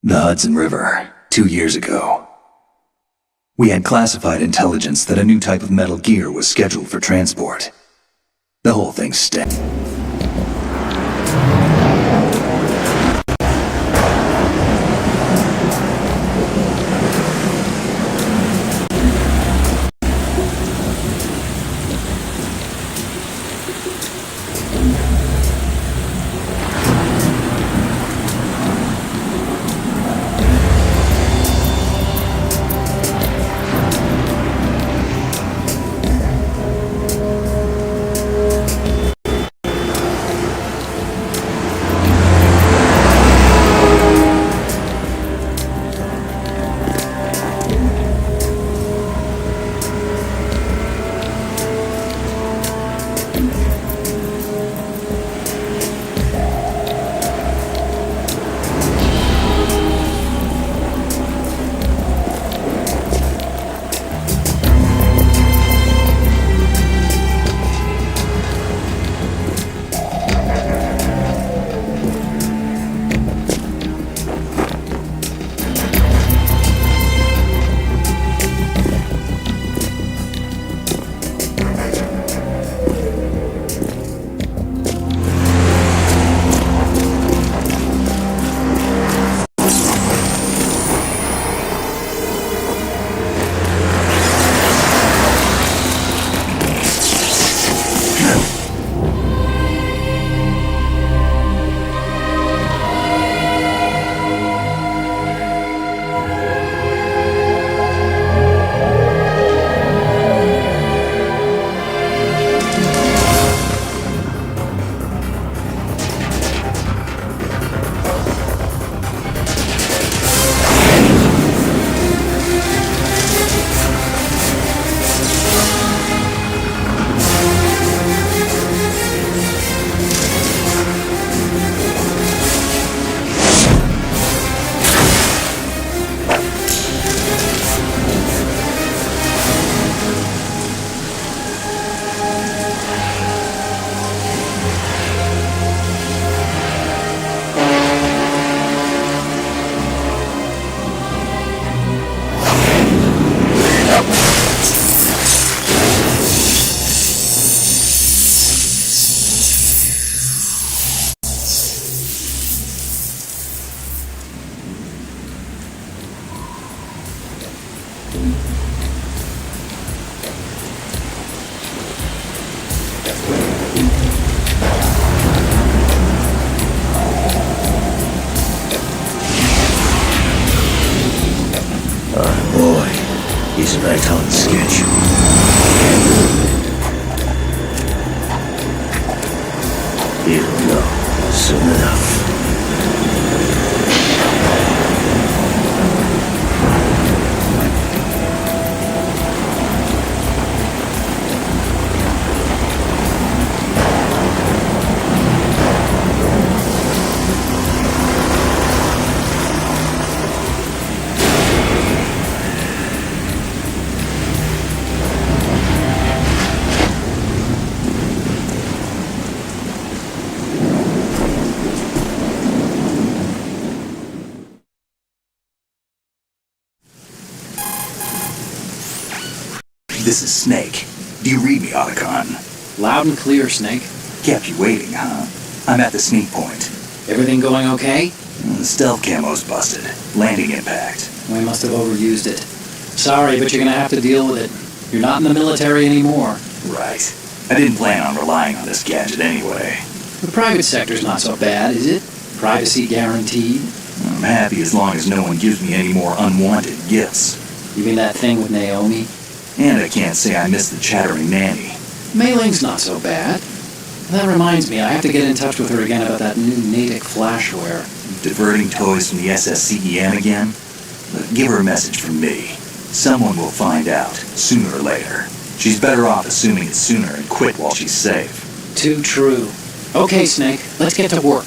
The Hudson River, 2 years ago. We had classified intelligence that a new type of Metal Gear was scheduled for transport. The whole thing stank. He's right on schedule. He'll know soon enough. This is Snake. Do you read me, Otacon? Loud and clear, Snake. Kept you waiting, huh? I'm at the sneak point. Everything going okay? The stealth camo's busted. Landing impact. We must have overused it. Sorry, but you're gonna have to deal with it. You're not in the military anymore. Right. I didn't plan on relying on this gadget anyway. The private sector's not so bad, is it? Privacy guaranteed? I'm happy as long as no one gives me any more unwanted gifts. You mean that thing with Naomi? And I can't say I miss the chattering nanny. Mailing's not so bad. That reminds me, I have to get in touch with her again about that new Natick flashware. Diverting toys from the SSCEM again? But give her a message from me. Someone will find out, sooner or later. She's better off assuming it sooner and quit while she's safe. Too true. Okay, Snake, let's get to work.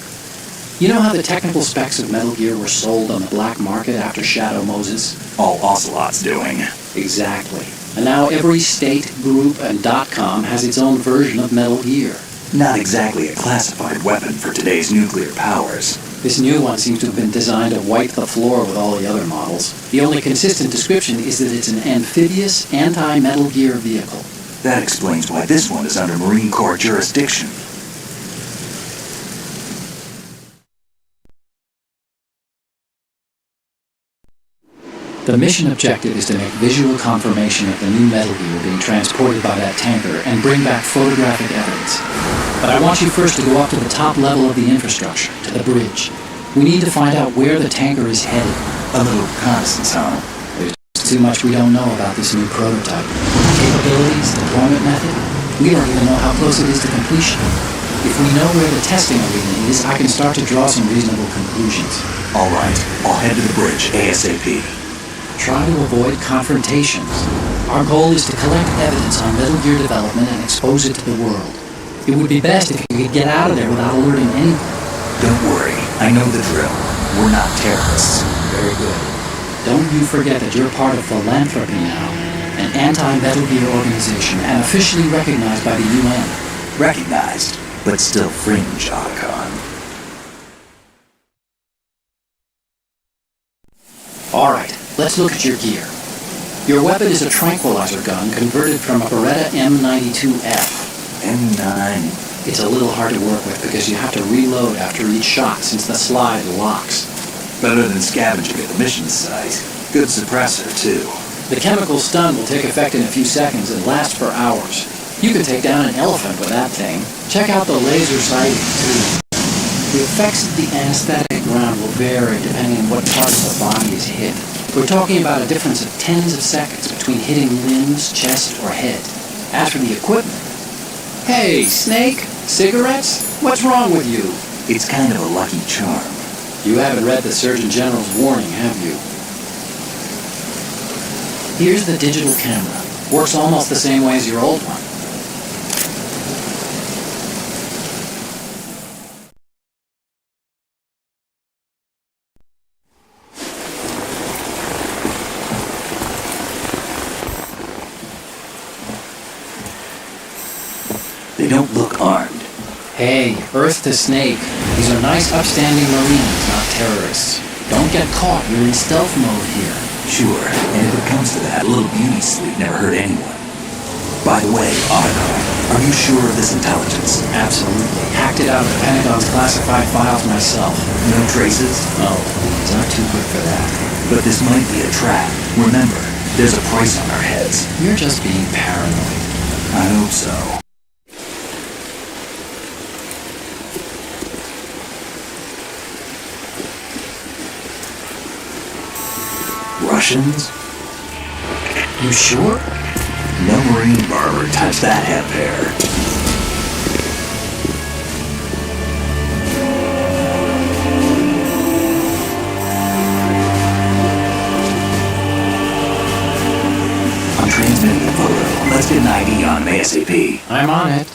You know how the technical specs of Metal Gear were sold on the black market after Shadow Moses? All Ocelot's doing. Exactly. And now every state, group, and .com has its own version of Metal Gear. Not exactly a classified weapon for today's nuclear powers. This new one seems to have been designed to wipe the floor with all the other models. The only consistent description is that it's an amphibious, anti-Metal Gear vehicle. That explains why this one is under Marine Corps jurisdiction. The mission objective is to make visual confirmation of the new Metal Gear being transported by that tanker and bring back photographic evidence. But I want you first to go up to the top level of the infrastructure, to the bridge. We need to find out where the tanker is headed. A little reconnaissance, huh? There's too much we don't know about this new prototype. Capabilities, deployment method, we don't even know how close it is to completion. If we know where the testing arena is, I can start to draw some reasonable conclusions. All right, I'll head to the bridge ASAP. Try to avoid confrontations. Our goal is to collect evidence on Metal Gear development and expose it to the world. It would be best if you could get out of there without alerting anyone. Don't worry, I know the drill. We're not terrorists. Very good. Don't you forget that you're part of Philanthropy now, an anti-Metal Gear organization and officially recognized by the UN. Recognized, but still fringe, Otacon. All right. Let's look at your gear. Your weapon is a tranquilizer gun converted from a Beretta M92F. M9. It's a little hard to work with because you have to reload after each shot since the slide locks. Better than scavenging at the mission site. Good suppressor, too. The chemical stun will take effect in a few seconds and last for hours. You could take down an elephant with that thing. Check out the laser sighting, too. The effects of the anesthetic round will vary depending on what part of the body is hit. We're talking about a difference of tens of seconds between hitting limbs, chest, or head. As for the equipment... Hey, Snake? Cigarettes? What's wrong with you? It's kind of a lucky charm. You haven't read the Surgeon General's warning, have you? Here's the digital camera. Works almost the same way as your old one. They don't look armed. Hey, Earth to Snake. These are nice, upstanding Marines, not terrorists. Don't get caught. You're in stealth mode here. Sure, and if it comes to that, a little beauty sleep never hurt anyone. By the way, Otacon, are you sure of this intelligence? Absolutely. Hacked it out of the Pentagon's classified files myself. No traces? Oh, please, I'm too quick for that. But this might be a trap. Remember, there's a price on our heads. You're just being paranoid. I hope so. Russians? You sure? No Marine barber touched that head there. I'm transmitting the photo. Let's get an ID on him ASAP. I'm on it.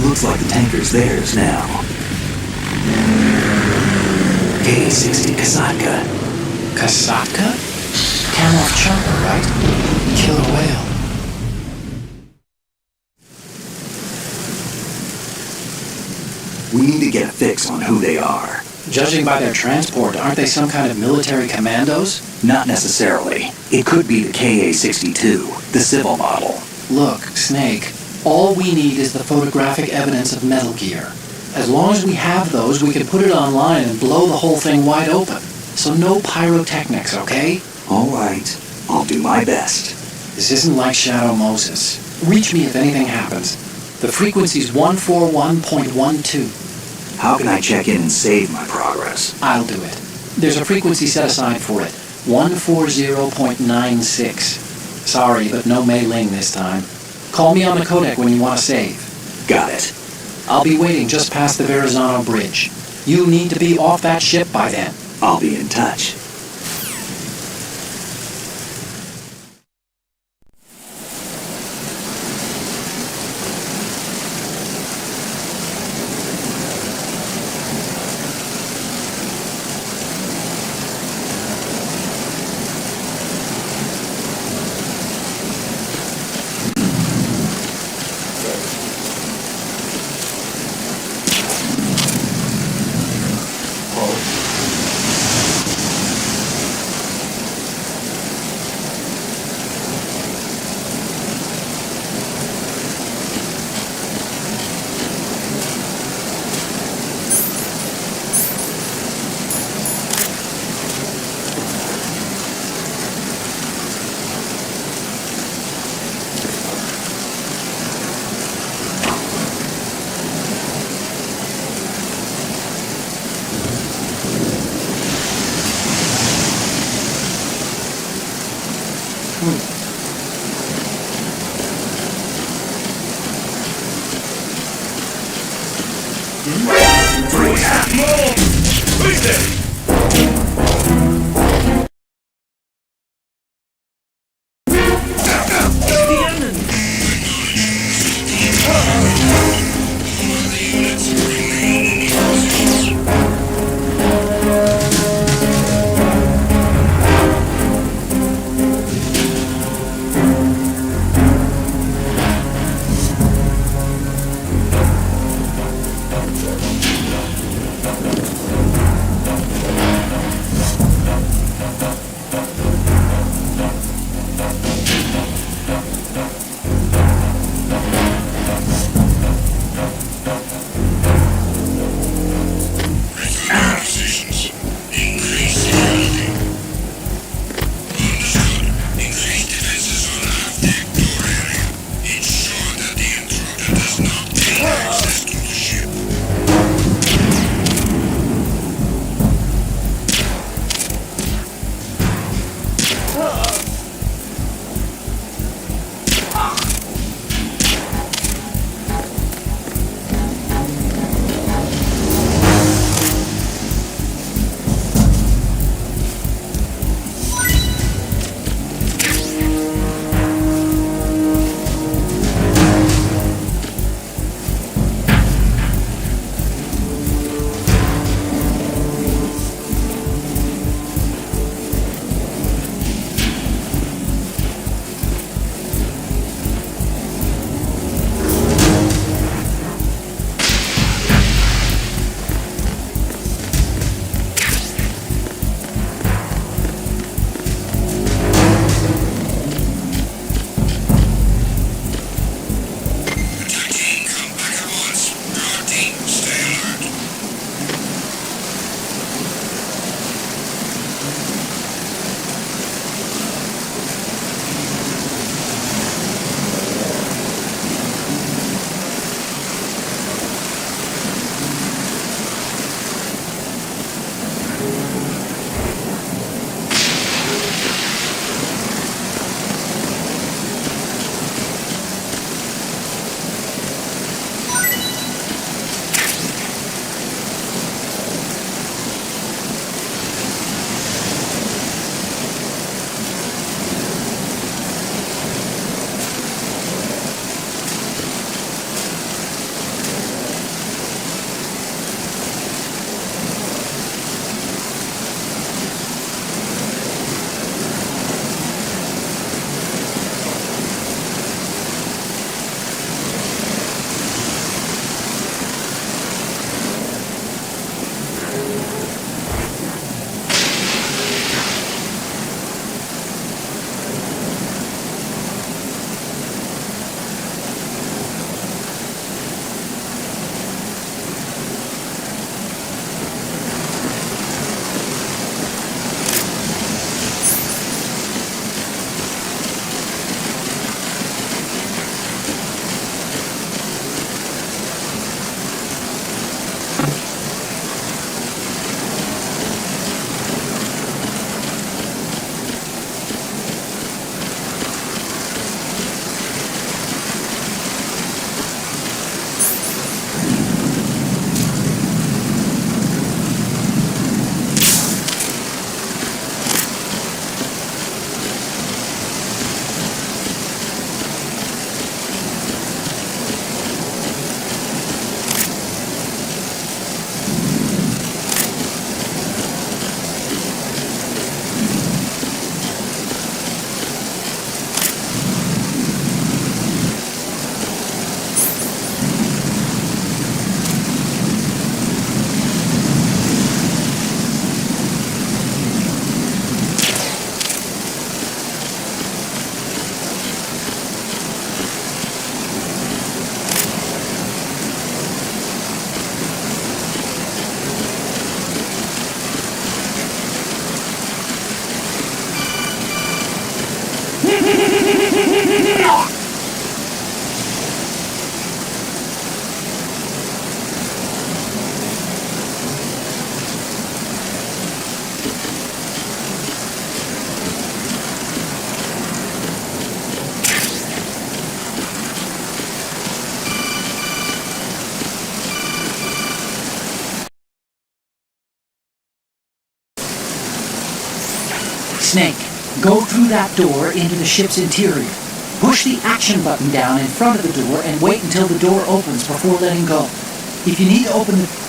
Looks like the tanker's theirs now. K-60 Kasatka. Kasatka? Camoff chopper, right? Killer whale. We need to get a fix on who they are. Judging by their transport, aren't they some kind of military commandos? Not necessarily. It could be the KA-62, the civil model. Look, Snake, all we need is the photographic evidence of Metal Gear. As long as we have those, we can put it online and blow the whole thing wide open. So no pyrotechnics, okay? All right. I'll do my best. This isn't like Shadow Moses. Reach me if anything happens. The frequency's 141.12. How can I check in and save my progress? I'll do it. There's a frequency set aside for it. 140.96. Sorry, but no mailing this time. Call me on the codec when you want to save. Got it. I'll be waiting just past the Verrazano Bridge. You need to be off that ship by then. I'll be in touch. Three half more! Who's there? Snake, go through that door into the ship's interior. Push the action button down in front of the door and wait until the door opens before letting go. If you need to open the...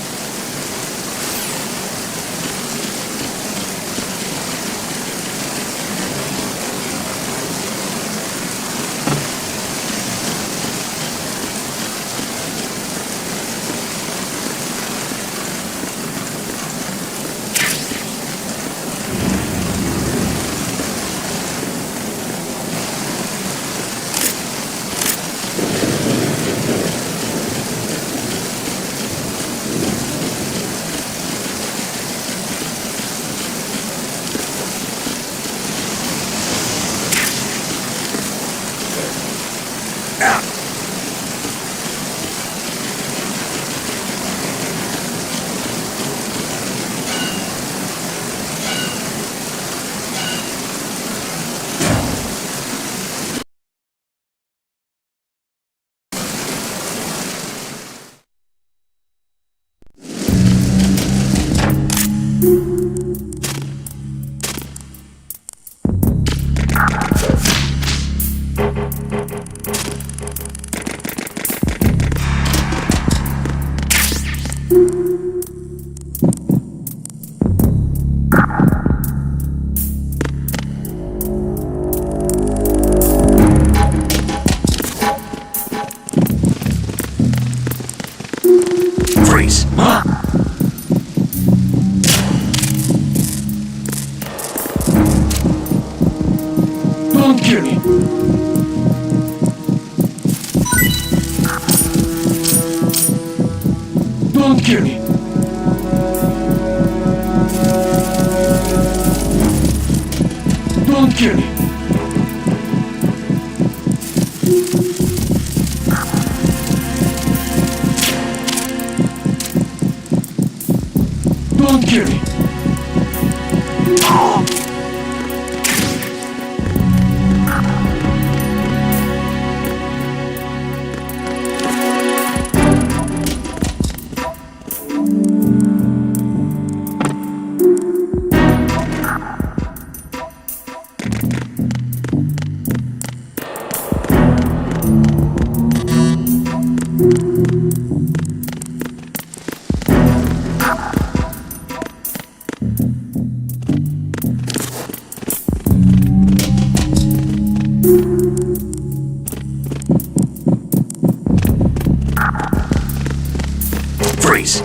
Freeze. Huh? Don't kill me. Don't kill me. Don't kill me. Don't kill me. Freeze.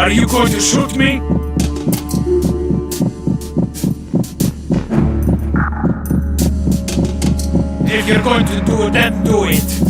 Are you going to shoot me? If you're going to do it, then do it.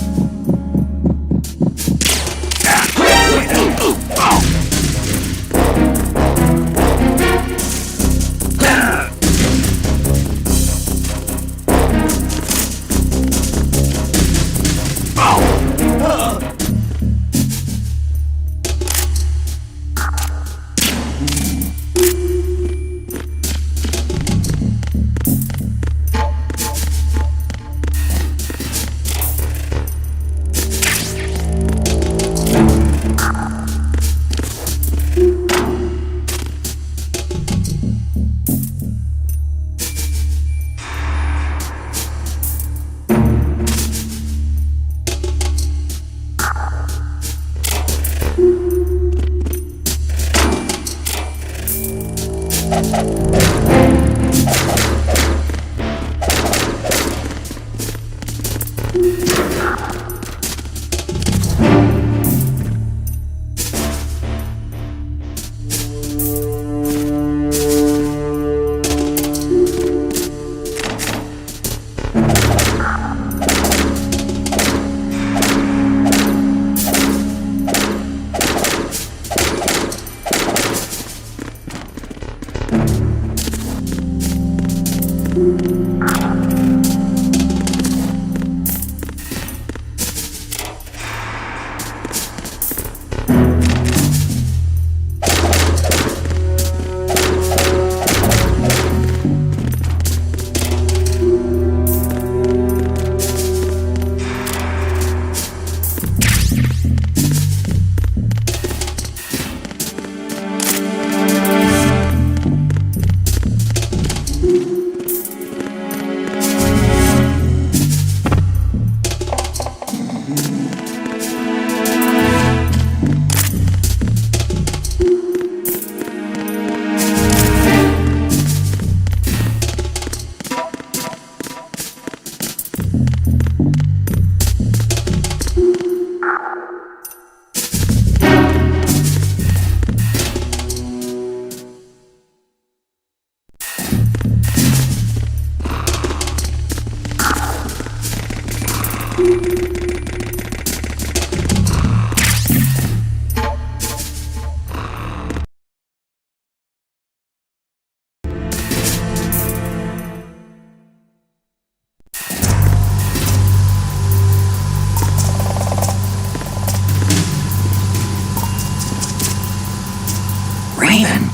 Raven?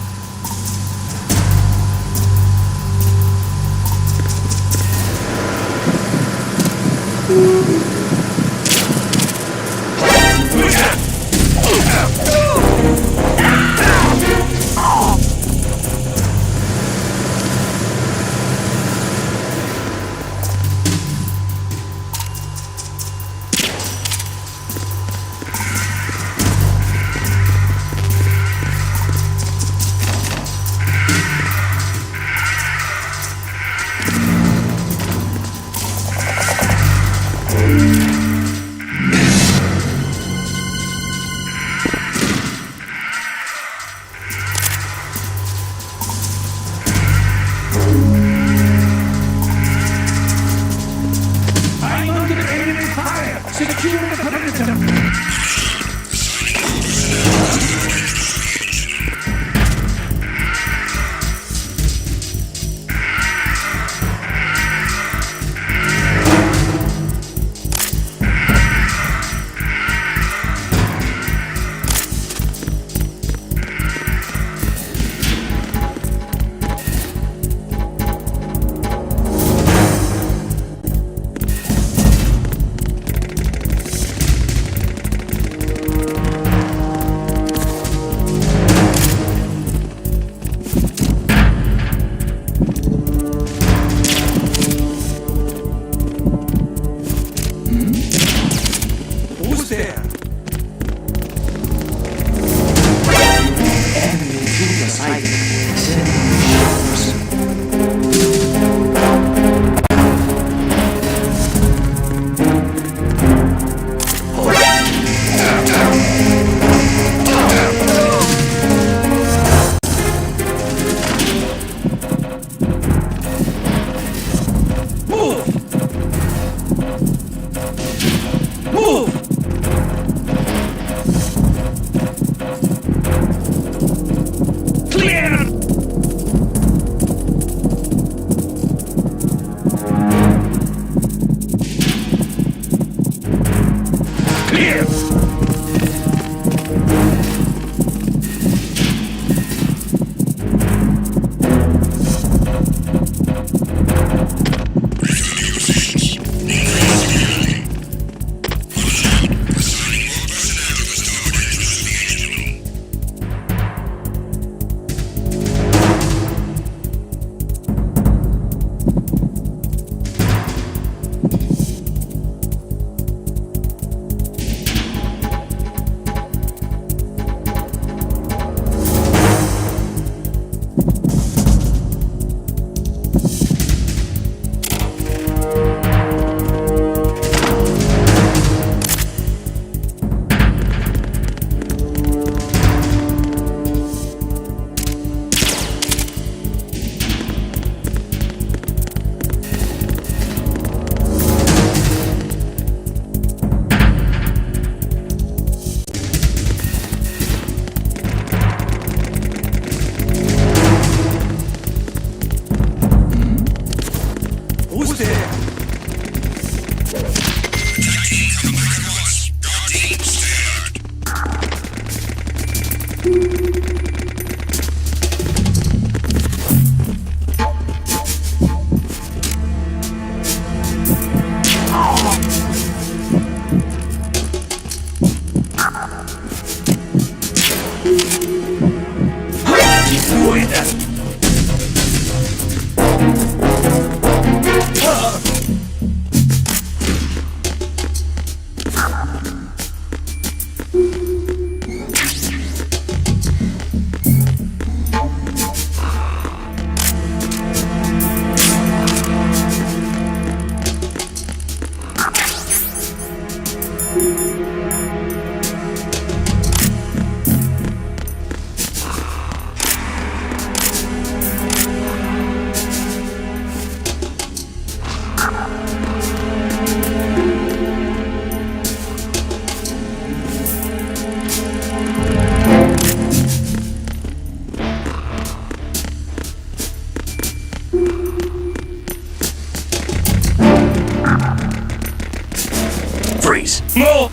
Freeze. No!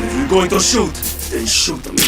If you're going to shoot, then shoot me.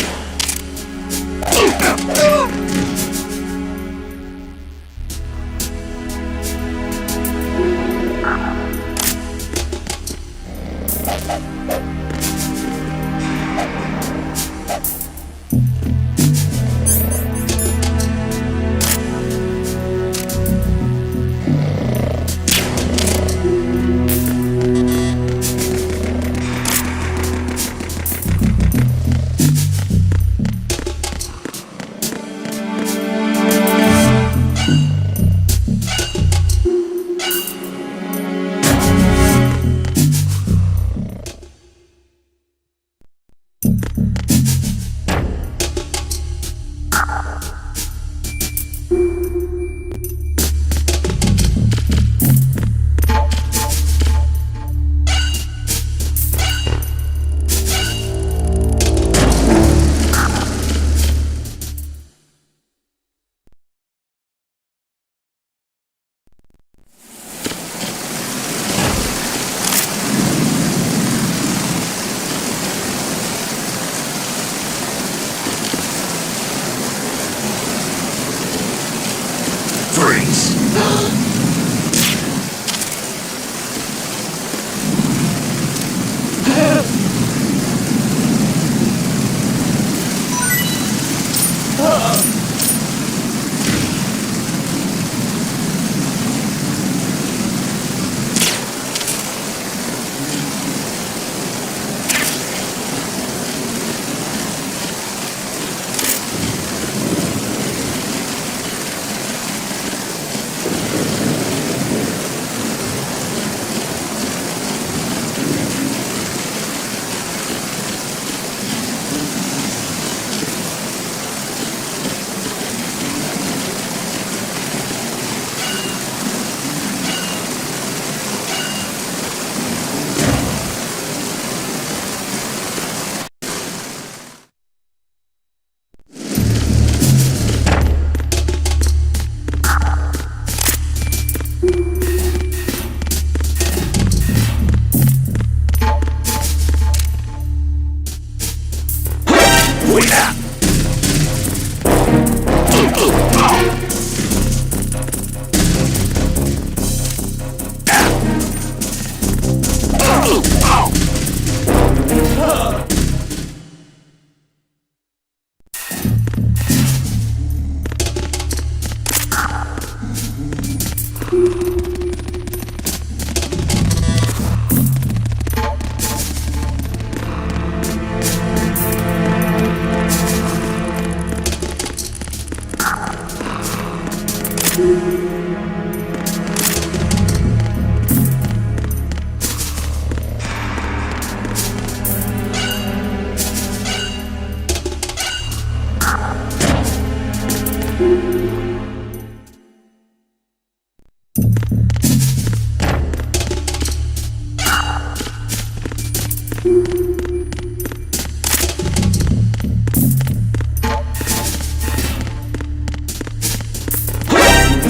Freeze. Wait up!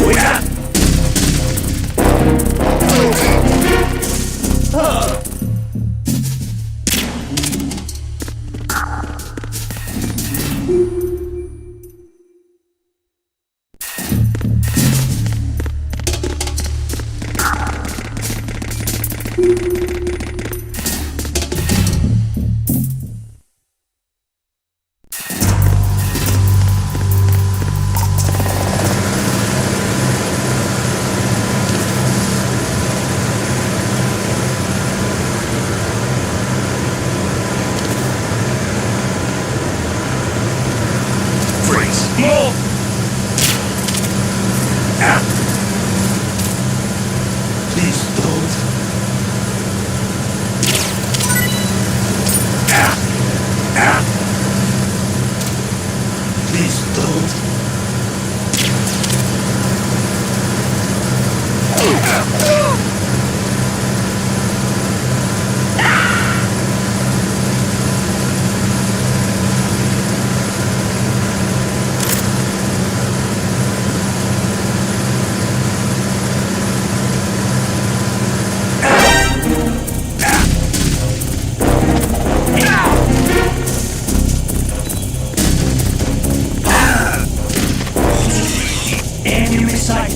Wait up! Move! Please don't. Please don't. Enemy sight.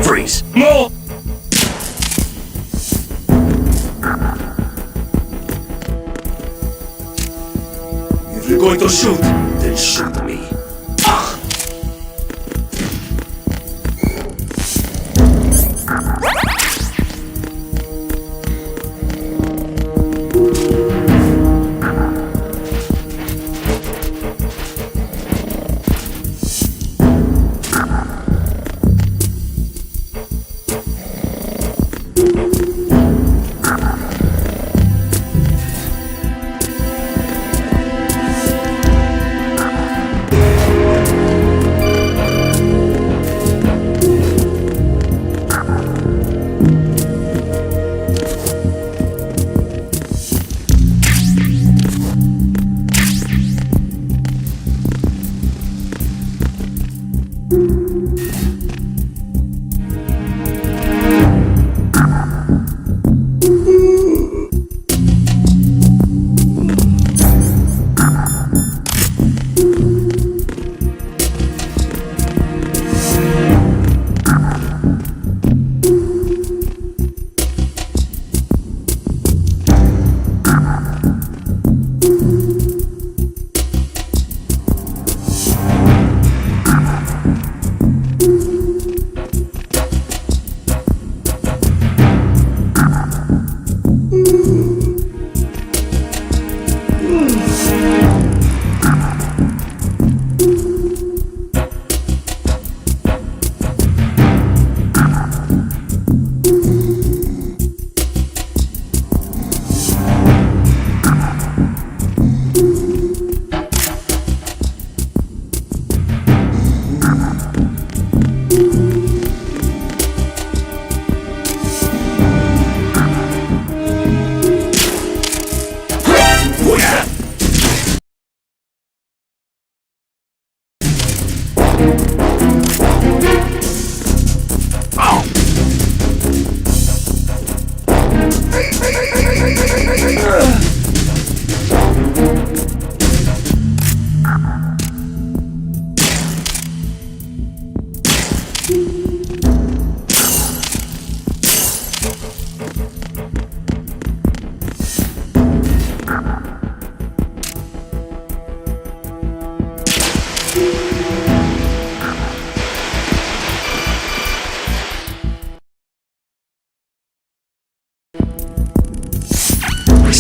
Freeze. No! If you're going to shoot, Then shoot me.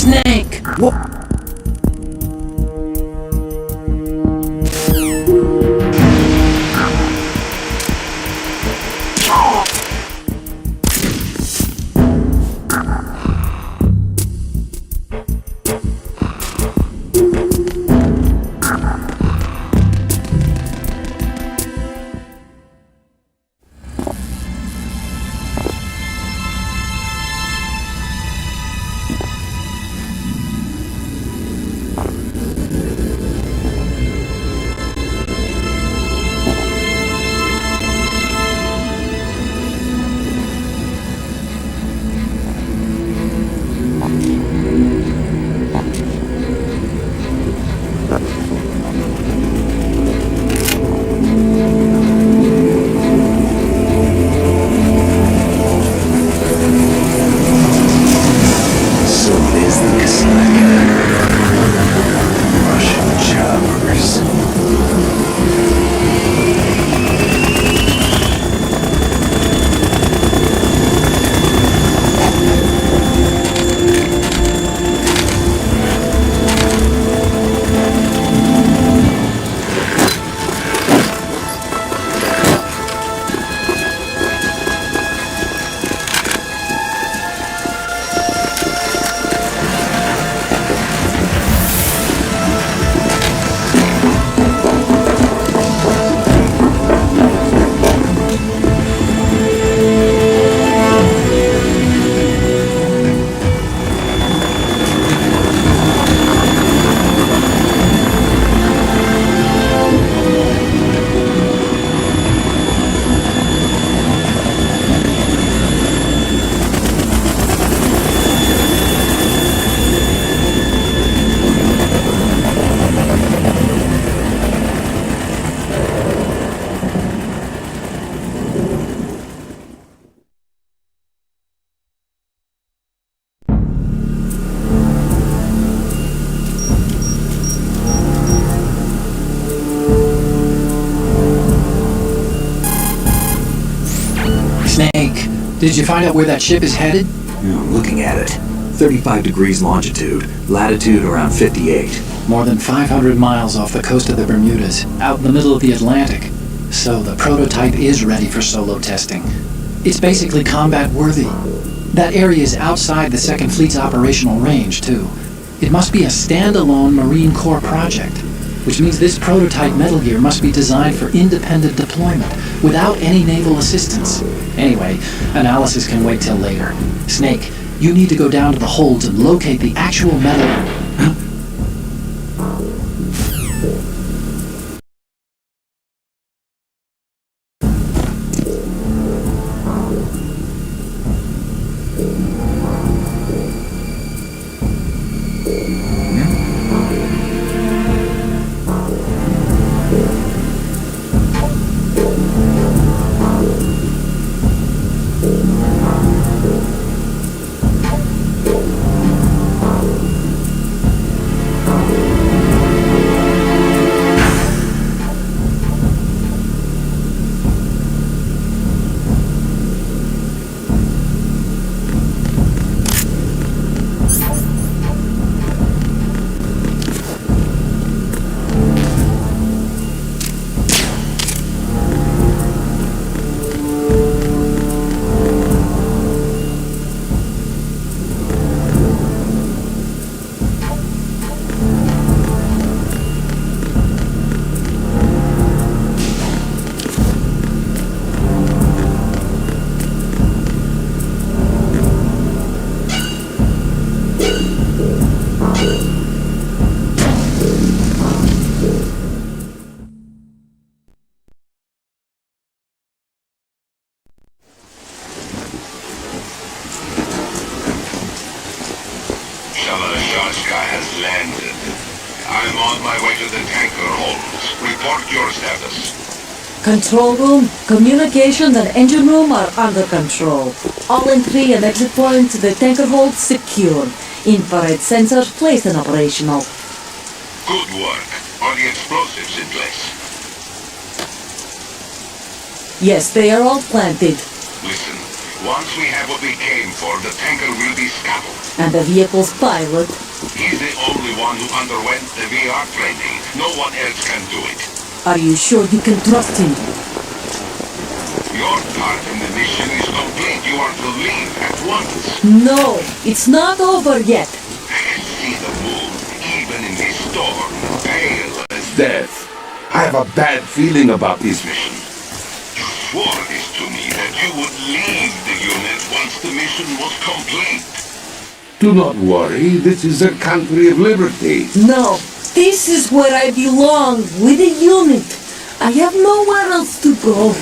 Snake! What? Did you find out where that ship is headed? I'm looking at it. 35 degrees longitude, latitude around 58. More than 500 miles off the coast of the Bermudas, out in the middle of the Atlantic. So the prototype is ready for solo testing. It's basically combat worthy. That area is outside the Second Fleet's operational range, too. It must be a standalone Marine Corps project, which means this prototype Metal Gear must be designed for independent deployment, without any naval assistance. Anyway, analysis can wait till later. Snake, you need to go down to the holds and locate the actual metal... Huh? has landed. I'm on my way to the tanker holds. Report your status. Control room, communications and engine room are under control. All entry and exit points to the tanker hold secure. Infrared sensors placed and operational. Good work. Are the explosives in place? Yes, they are all planted. Listen, once we have what we came for, the tanker will be scuttled. And the vehicle's pilot? He's the only one who underwent the VR training. No one else can do it. Are you sure you can trust him? Your part in the mission is complete. You are to leave at once. No, it's not over yet. I can see the moon, even in this storm, pale as death. I have a bad feeling about this mission. You swore this to me that you would leave the unit once the mission was complete. Do not worry, this is a country of liberty. No, this is where I belong, with the unit. I have nowhere else to go.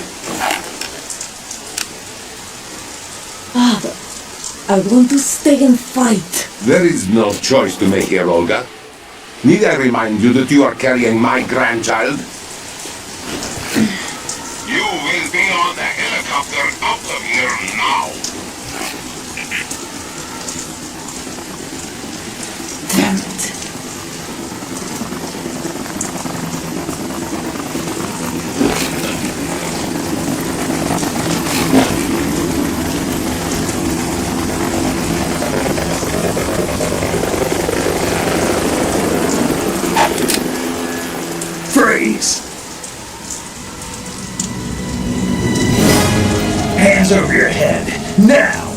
Father, I want to stay and fight. There is no choice to make here, Olga. Need I remind you that you are carrying my grandchild? You will be on the helicopter out of here now. Damn it. Freeze! Hands over your head, now!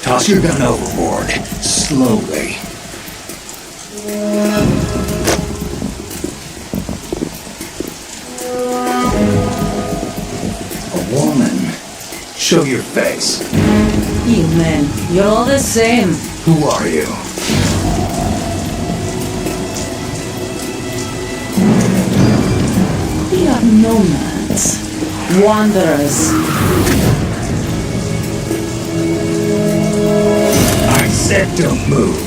Toss your gun overboard, slowly. A woman. Show your face. You men, you're all the same. Who are you? We are nomads. Wanderers. I said don't move.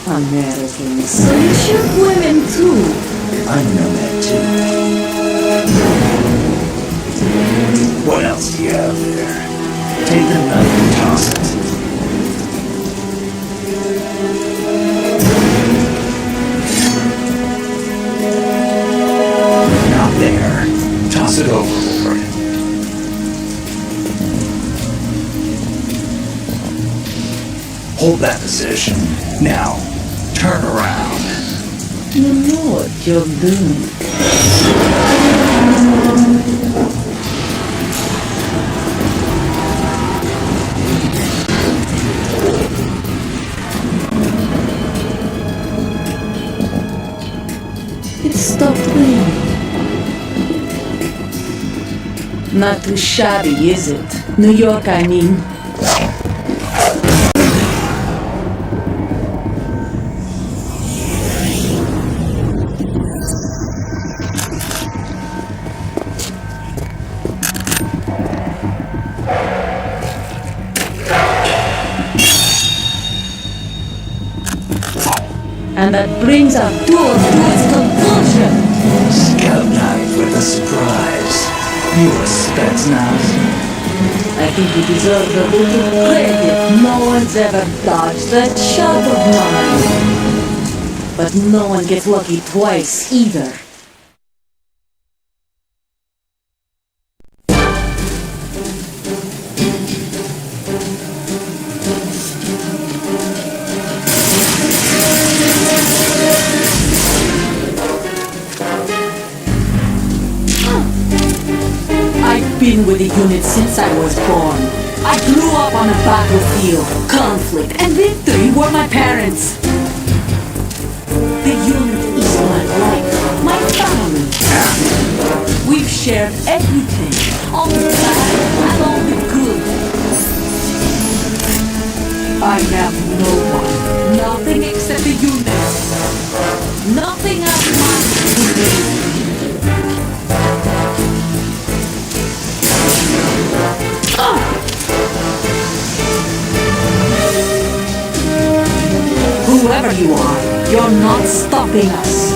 Americans. So you shoot women too. I'm nomad too. What else do you have there? Take the knife and toss it. Cross it overboard. Hold that position. Now, turn around. You know what you're doing. It stopped raining. Not too shabby, is it? New York, I mean. And that brings our tour to its conclusion. Scout night with a surprise. You a Spetsnaz? I think you deserve a little credit. No one's ever dodged that shot of mine. But no one gets lucky twice either. I've been with the unit since I was born. I grew up on a battlefield. Conflict and victory were my parents. The unit is my life, my family. We've shared everything, all the bad and all the good. I have no one, nothing except the unit. Nothing else matters to me. Whoever you are, you're not stopping us.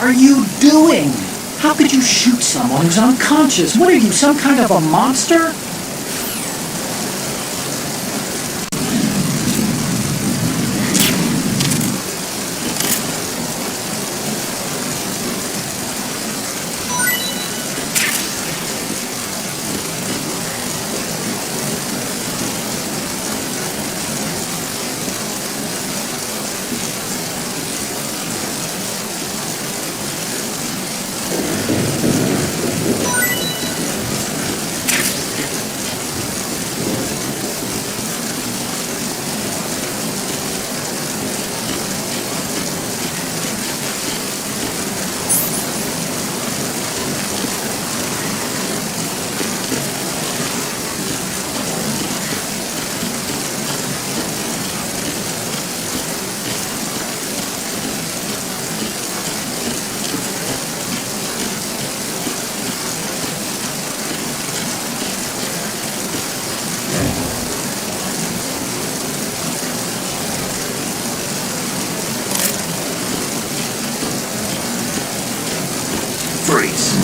are you doing? How could you shoot someone who's unconscious? What are you, some kind of a monster? Freeze.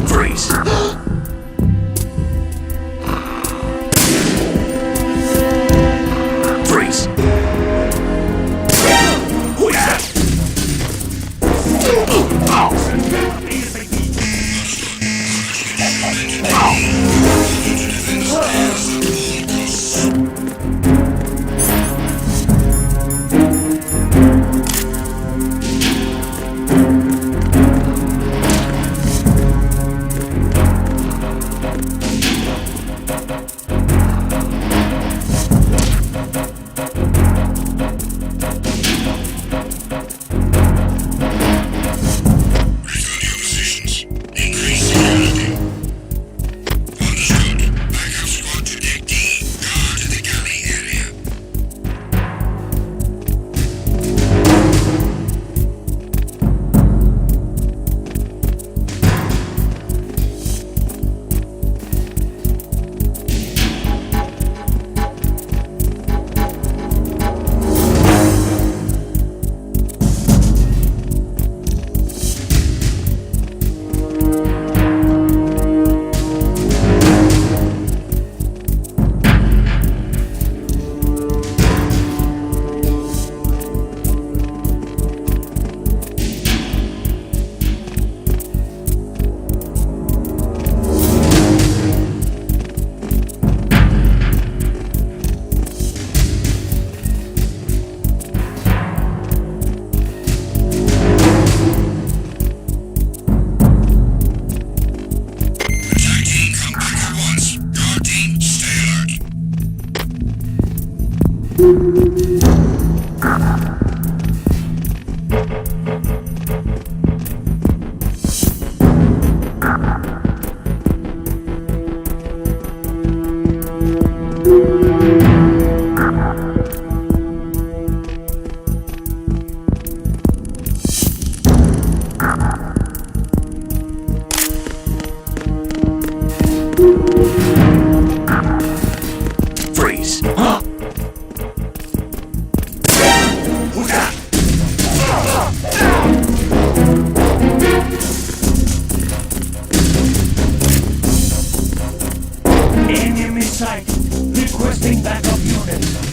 Freeze. Freeze. Enemy sight. Requesting backup units.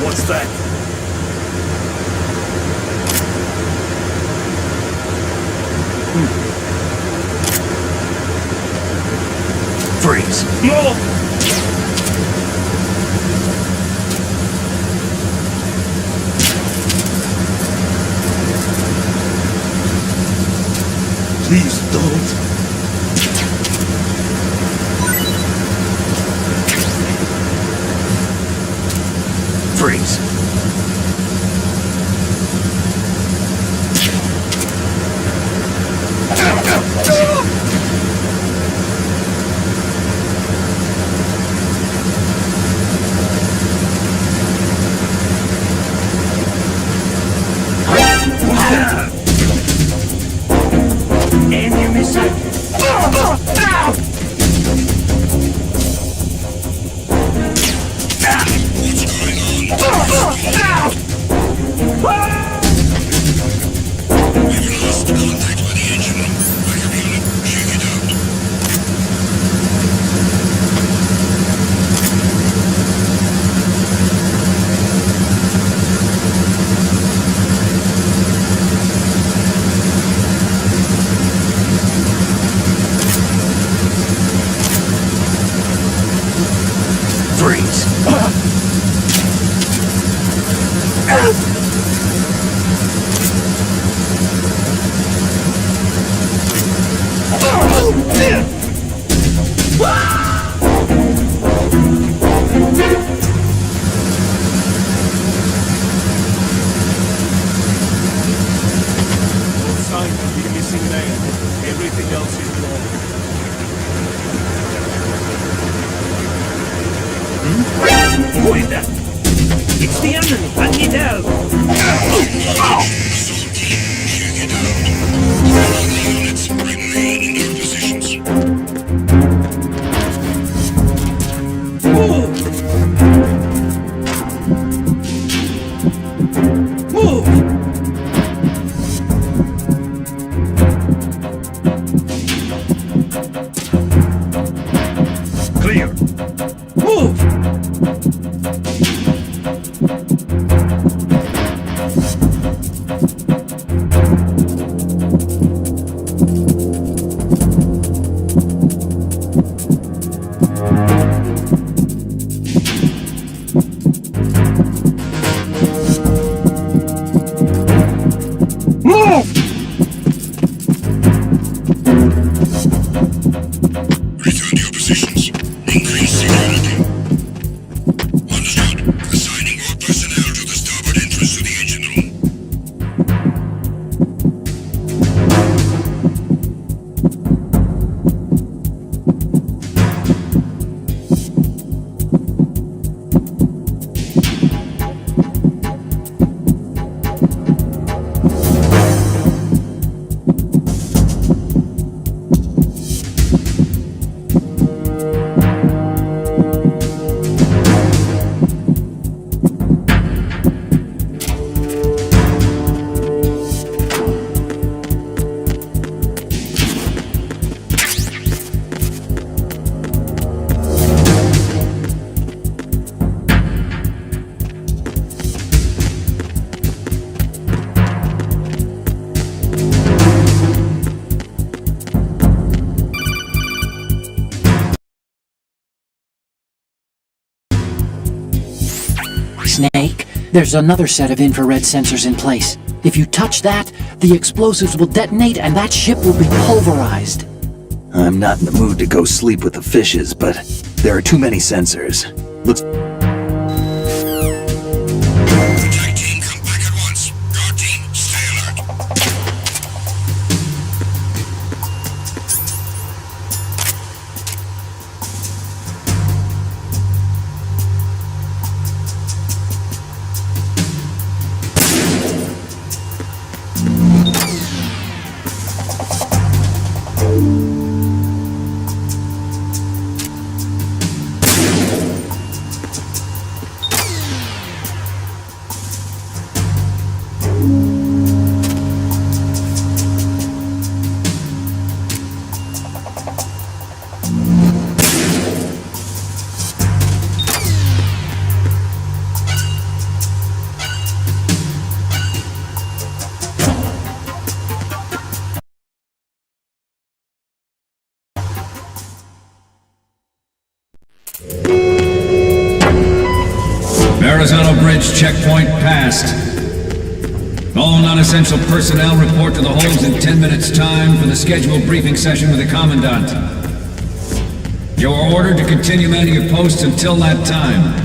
What's that? Freeze. No! Please don't. Freeze. Enemy sight. Freeze. No sign of the missing man. Everything else is wrong. Who is that? It's the enemy. I need help. Move! Move! Clear. Move! There's another set of infrared sensors in place. If you touch that, the explosives will detonate and that ship will be pulverized. I'm not in the mood to go sleep with the fishes, but there are too many sensors. Let's... Attack team, come back at once. Guard team, stay alert. Horizontal bridge checkpoint passed. All non-essential personnel report to the holds in 10 minutes' time for the scheduled briefing session with the Commandant. You are ordered to continue manning your posts until that time.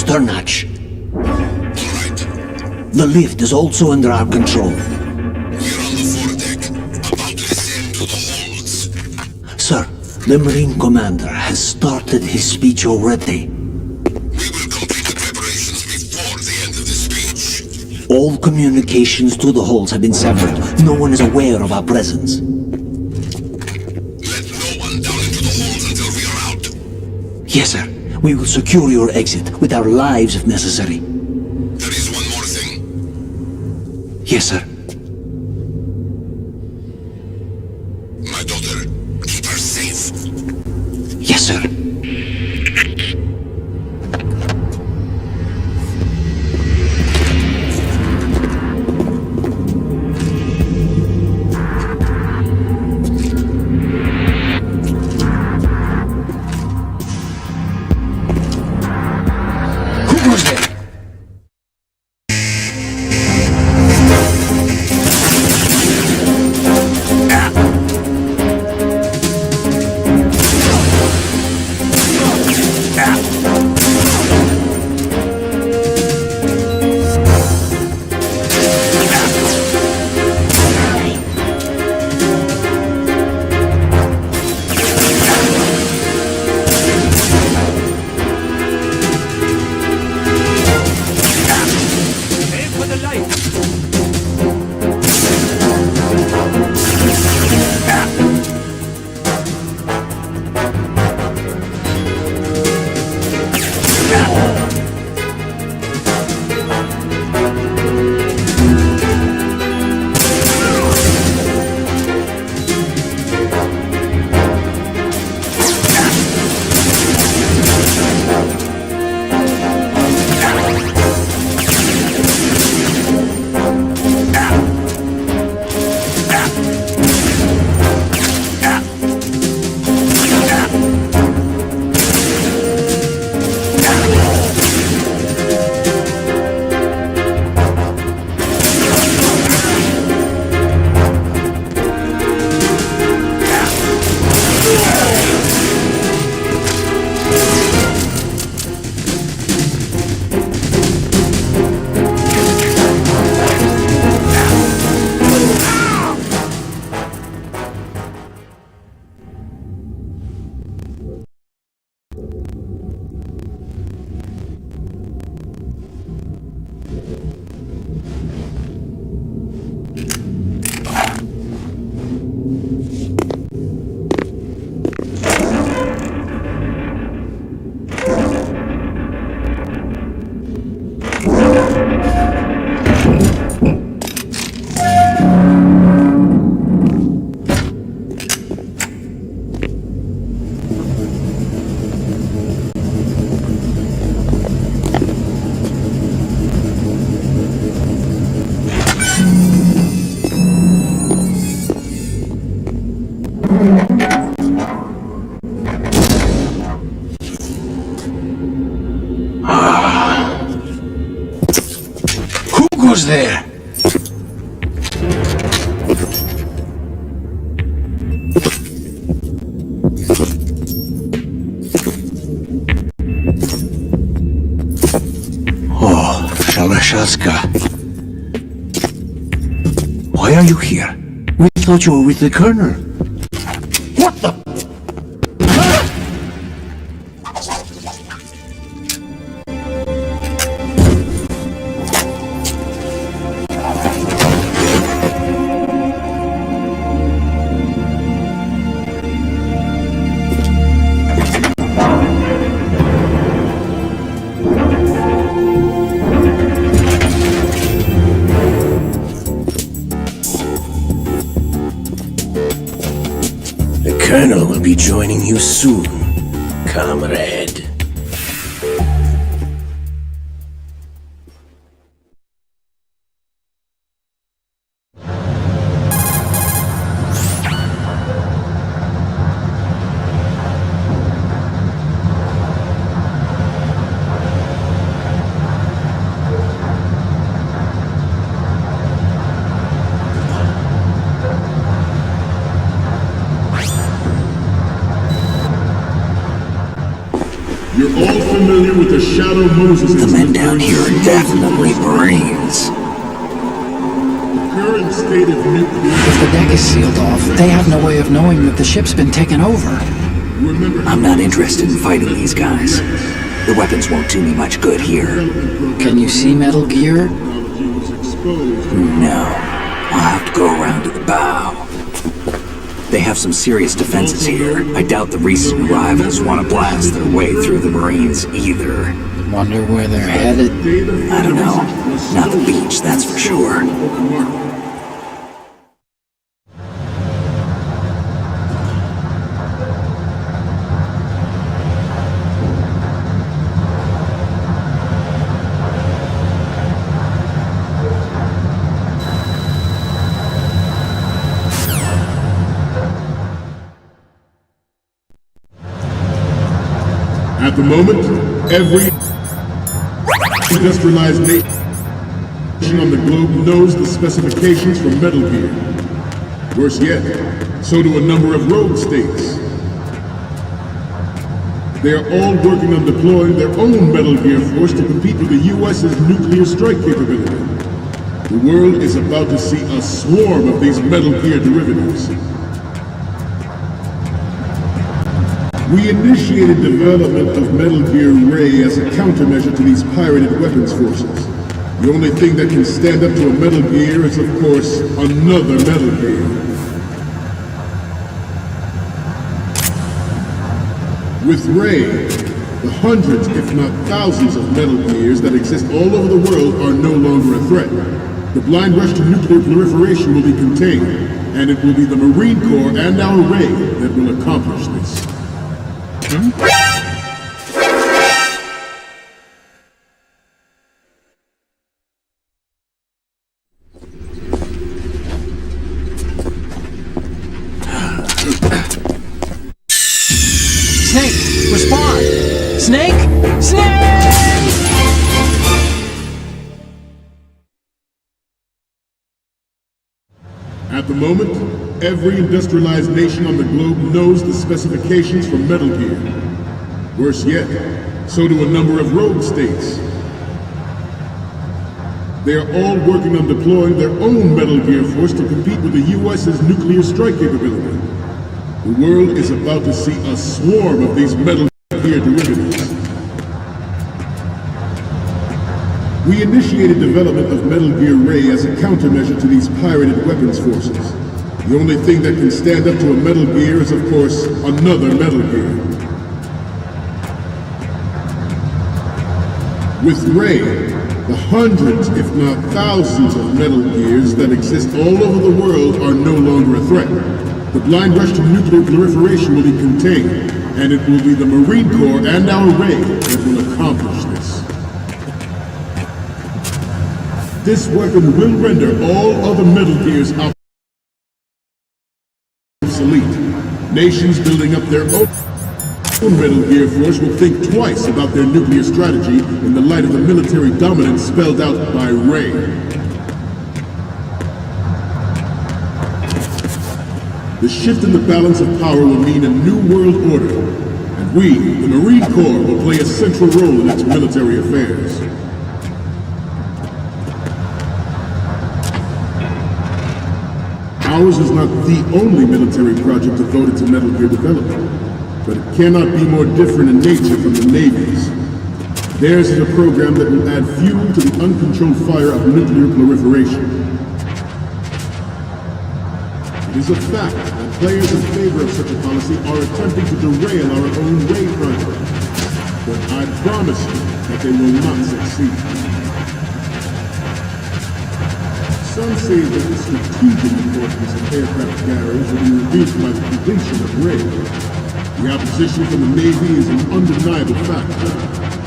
stern hatch. Alright. The lift is also under our control. We're on the foredeck, about to descend to the holds. Sir, the Marine Commander has started his speech already. We will complete the preparations before the end of the speech. All communications to the holds have been severed. No one is aware of our presence. Let no one down into the holds until we are out. Yes, sir. We will secure your exit with our lives if necessary. There is one more thing. Yes, sir. My daughter, keep her safe. Yes, sir. Who was there? Aim for the light. Who goes there? Oh, Shalashaska. Why are you here? We thought you were with the Colonel. What the? The Colonel will be joining you soon, comrade. dealing with the Shadow Moses. The men down here are definitely Marines. Current state of nuclear. If the deck is sealed off, they have no way of knowing that the ship's been taken over. I'm not interested in fighting these guys. The weapons won't do me much good here. Can you see Metal Gear? No. I'll have to go around to the bow. They have some serious defenses here. I doubt the recent arrivals want to blast their way through the Marines either. Wonder where they're headed? I don't know. Not the beach, that's for sure. At the moment, every industrialized nation on the globe knows the specifications for Metal Gear. Worse yet, so do a number of rogue states. They are all working on deploying their own Metal Gear force to compete with the U.S.'s nuclear strike capability. The world is about to see a swarm of these Metal Gear derivatives. We initiated development of Metal Gear Ray as a countermeasure to these pirated weapons forces. The only thing that can stand up to a Metal Gear is, of course, another Metal Gear. With Ray, the hundreds, if not thousands, of Metal Gears that exist all over the world are no longer a threat. The blind rush to nuclear proliferation will be contained, and it will be the Marine Corps and our Ray that will accomplish this. Snake! Respond! Snake! Snake! At the moment, every industrialized nation on the globe knows the specifications for Metal Gear. Worse yet, so do a number of rogue states. They are all working on deploying their own Metal Gear force to compete with the U.S.'s nuclear strike capability. The world is about to see a swarm of these Metal Gear derivatives. We initiated development of Metal Gear Ray as a countermeasure to these pirated weapons forces. The only thing that can stand up to a Metal Gear is, of course, another Metal Gear. With Ray, the hundreds, if not thousands, of Metal Gears that exist all over the world are no longer a threat. The blind rush to nuclear proliferation will be contained, and it will be the Marine Corps and our Ray that will accomplish this. This weapon will render all other Metal Gears obsolete. Nations building up their own Metal Gear force will think twice about their nuclear strategy in the light of the military dominance spelled out by Ray. The shift in the balance of power will mean a new world order, and we, the Marine Corps, will play a central role in its military affairs. Ours is not the only military project devoted to Metal Gear development, but it cannot be more different in nature from the Navy's. Theirs is a program that will add fuel to the uncontrolled fire of nuclear proliferation. It is a fact that players in favor of such a policy are attempting to derail our own Ray project, but I promise you that they will not succeed. Some say that the strategic importance of aircraft carriers will be reduced by the completion of Ray. The opposition from the Navy is an undeniable fact.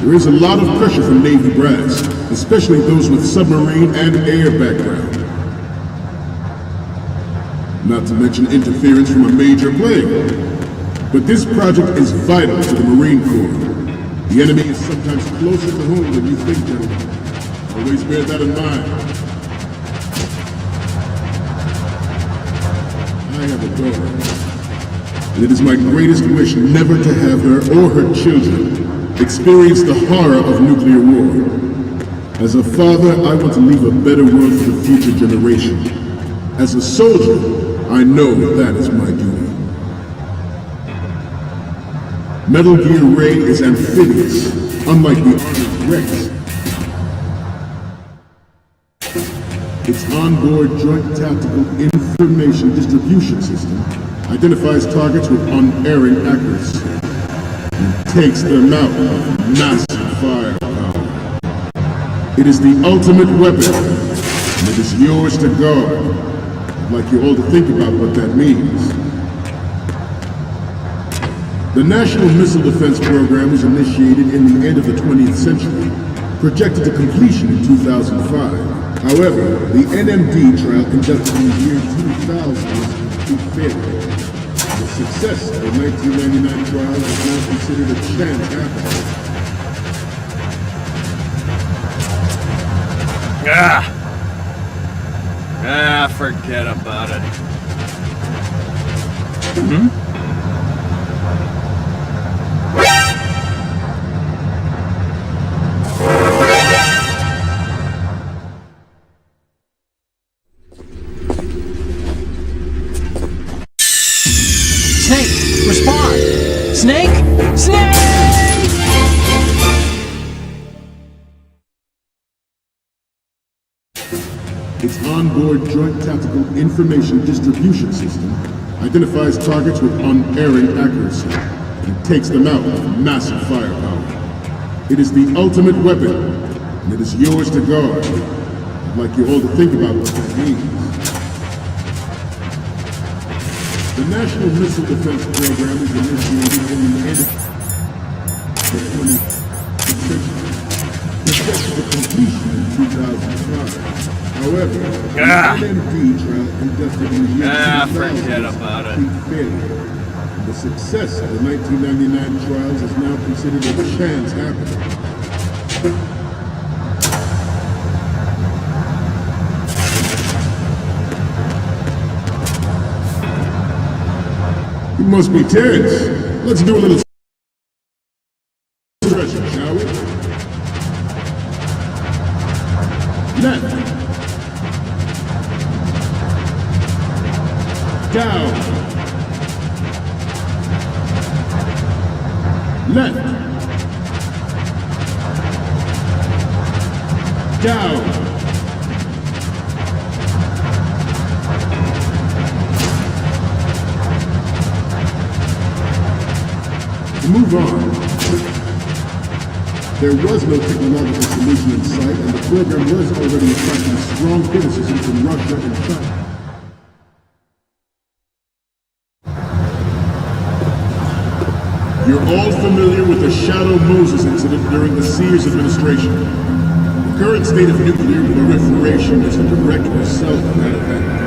There is a lot of pressure from Navy brass, especially those with submarine and air background. Not to mention interference from a major player. But this project is vital to the Marine Corps. The enemy is sometimes closer to home than you think, gentlemen. Always bear that in mind. I have a daughter, and it is my greatest wish never to have her or her children experienced the horror of nuclear war. As a father, I want to leave a better world for the future generation. As a soldier, I know that is my duty. Metal Gear Ray is amphibious, unlike the Armored Rex. Its onboard Joint Tactical Information Distribution System identifies targets with unerring accuracy and takes them out with massive firepower. It is the ultimate weapon, and it is yours to guard. I'd like you all to think about what that means. The National Missile Defense Program was initiated in the end of the 20th century, projected to completion in 2005. However, the NMD trial conducted in the year 2000 was a complete failure. The success of the 1999 trial is now considered a chance happening. Forget about it. Snake, respond! Snake! Snake! Its onboard Joint Tactical Information Distribution System identifies targets with unerring accuracy and takes them out with massive firepower. It is the ultimate weapon, and it is yours to guard. I'd like you all to think about what that means. The National Missile Defense Program was initiated in the end of the 20th century, projected for completion in 2005. However, the NMD trial conducted in the year 2000 forget about it. failure. And the success of the 1999 trials is now considered a chance happening. You must be tense. Let's do a little stretching, shall we? Left. Down. Left. Down. Move on. There was no technological solution in sight, and the program was already attracting strong criticism from Russia and China. You're all familiar with the Shadow Moses incident during the Sears administration. The current state of nuclear proliferation is a direct result of that event.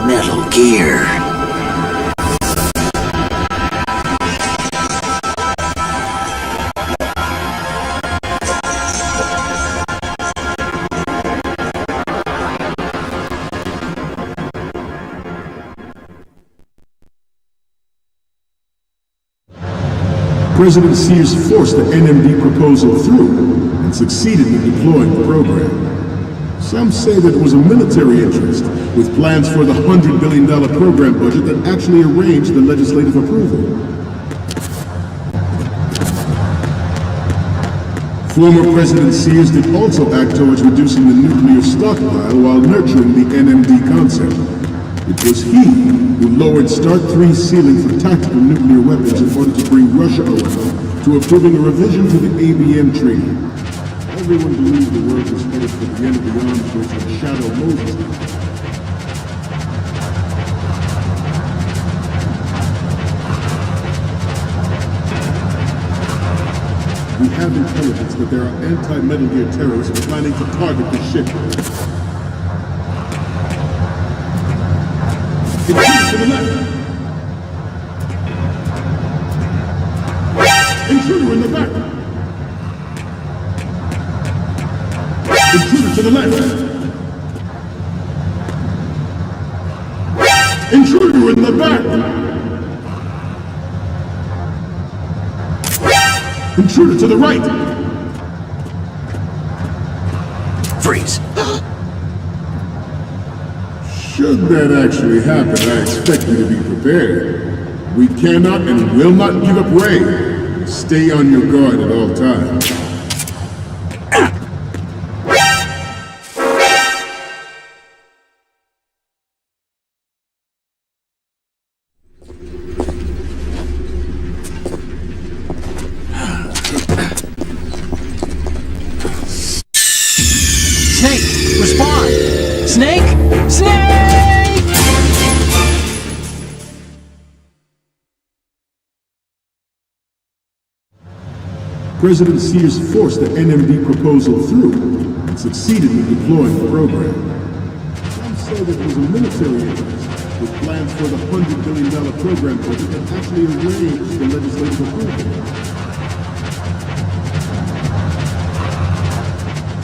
Metal Gear. President Sears forced the NMD proposal through and succeeded in deploying the program. Some say that it was a military interest, with plans for the $100 billion program budget that actually arranged the legislative approval. Former President Sears did also act towards reducing the nuclear stockpile while nurturing the NMD concept. It was he who lowered Start 3's ceiling for tactical nuclear weapons in order to bring Russia around to approving a revision to the ABM Treaty. Everyone believed the world was headed for the end of the arms race with Shadow Moses. We have intelligence that there are anti-Metal Gear terrorists planning to target the ship. It's to the left. Intruder to the left! Intruder in the back! Intruder to the right! Freeze! Should that actually happen, I expect you to be prepared. We cannot and will not give up Ray. Stay on your guard at all times. Snake, respond! Snake! Snake! President Sears forced the NMD proposal through and succeeded in deploying the program. Some say that it was a military interest with plans for the $100 billion program budget that actually arranged the legislative approval.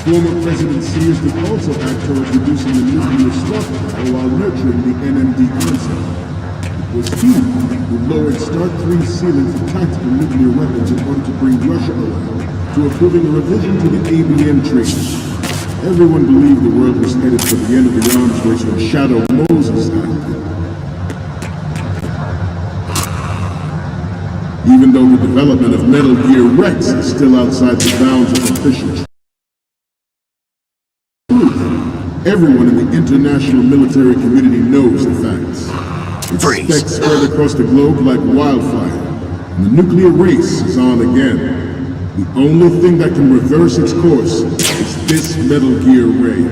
Former President Sears did also act towards reducing the nuclear stockpile while nurturing the NMD concept. It was he who lowered Start 3's ceiling for tactical nuclear weapons in order to bring Russia around to approving a revision to the ABM treaty. Everyone believed the world was headed for the end of the arms race when Shadow Moses acted. Even though the development of Metal Gear Rex is still outside the bounds of official truth, everyone in the international military community knows the facts. Its effects spread across the globe like wildfire, and the nuclear race is on again. The only thing that can reverse its course is this Metal Gear Ray.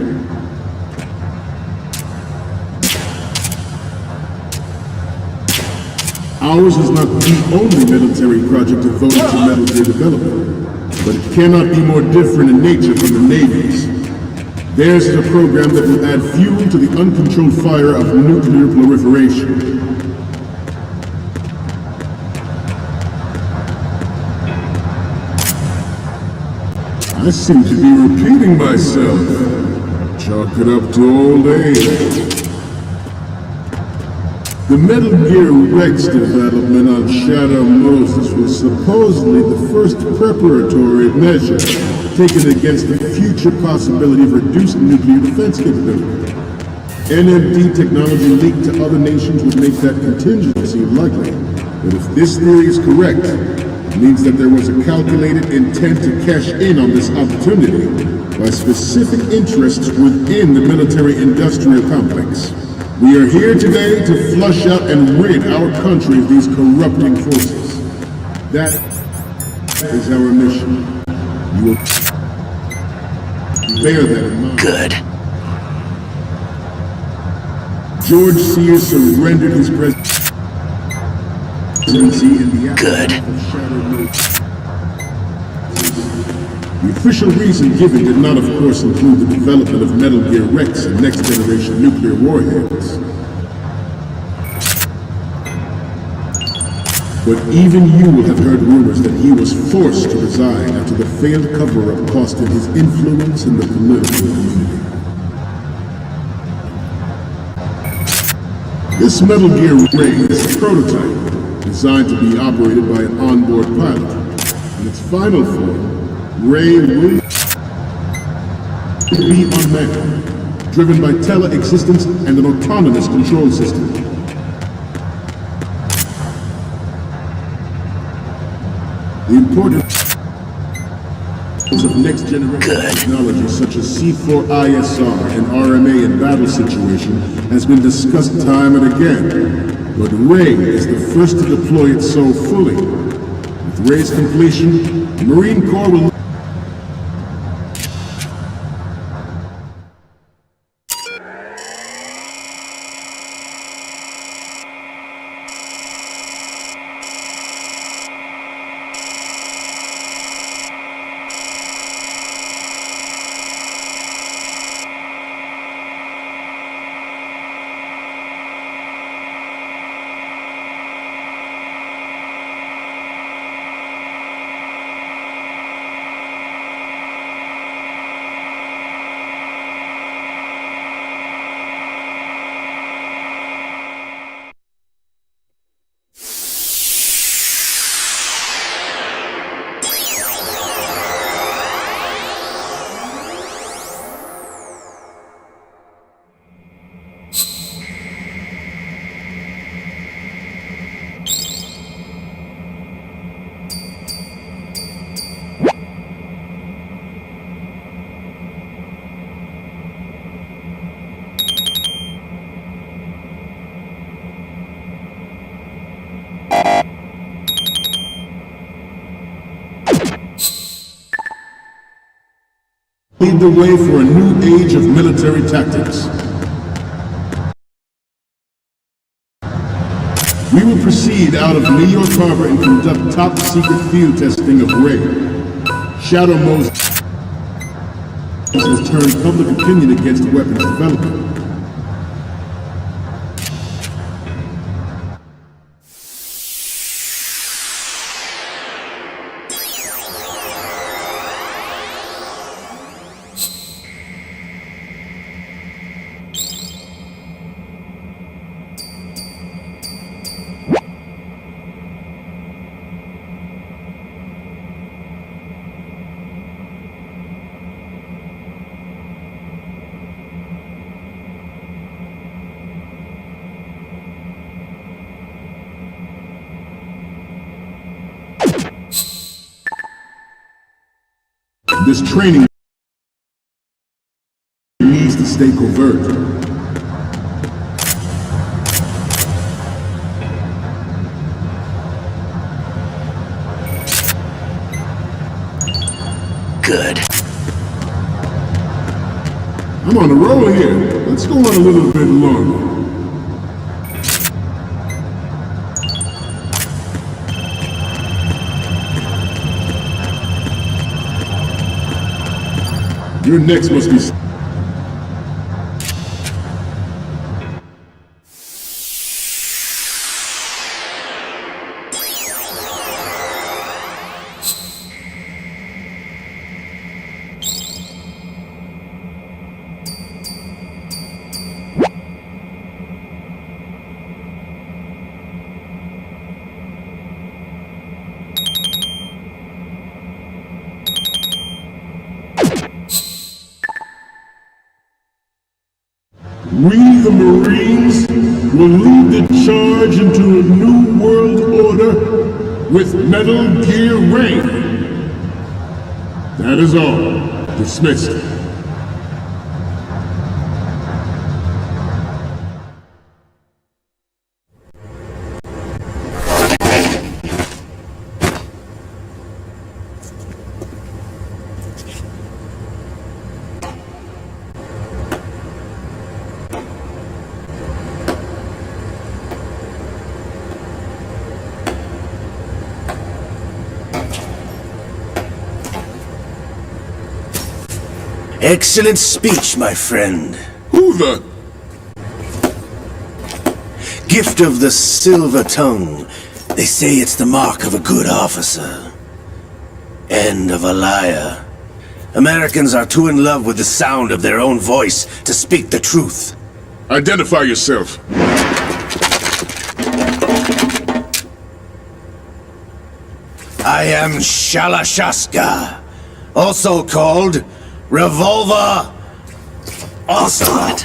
Ours is not the only military project devoted to Metal Gear development, but it cannot be more different in nature from the Navy's. Theirs is a program that will add fuel to the uncontrolled fire of nuclear proliferation. I seem to be repeating myself. Chalk it up to old age. The Metal Gear Rex development on Shadow Moses was supposedly the first preparatory measure taken against the future possibility of reduced nuclear defense capability. NMD technology leaked to other nations would make that contingency likely. But if this theory is correct, it means that there was a calculated intent to cash in on this opportunity by specific interests within the military-industrial complex. We are here today to flush out and rid our country of these corrupting forces. That is our mission. You will bear that in mind. Good. George Sears surrendered his presidency in the aftermath of Shadow Moses. The official reason given did not, of course, include the development of Metal Gear Rex and next-generation nuclear warheads. But even you will have heard rumors that he was forced to resign after the failed cover-up cost him his influence in the political community. This Metal Gear Ray is a prototype designed to be operated by an onboard pilot. In its final form, Ray will be unmanned, driven by tele-existence and an autonomous control system. The importance of next-generation technology such as C4ISR and RMA in battle situation has been discussed time and again, but Ray is the first to deploy it so fully. With Ray's completion, the Marine Corps will lead the way for a new age of military tactics. We will proceed out of New York Harbor and conduct top-secret field testing of Ray. Shadow Moses has turned public opinion against weapons development. This training needs to stay covert. Good. I'm on a roll here. Let's go on a little bit longer. Your next must be... We, the Marines, will lead the charge into a new world order with Metal Gear Ray. That is all. Dismissed. Excellent speech, my friend. Who the... Gift of the silver tongue. They say it's the mark of a good officer. And of a liar. Americans are too in love with the sound of their own voice to speak the truth. Identify yourself. I am Shalashaska, also called Revolver Ocelot.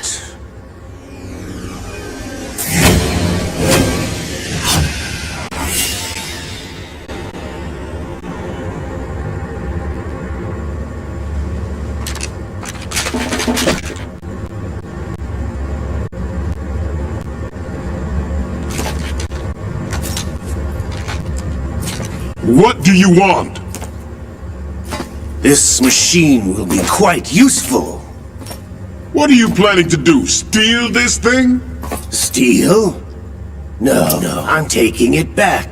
What do you want? This machine will be quite useful. What are you planning to do? Steal this thing? Steal? No, I'm taking it back.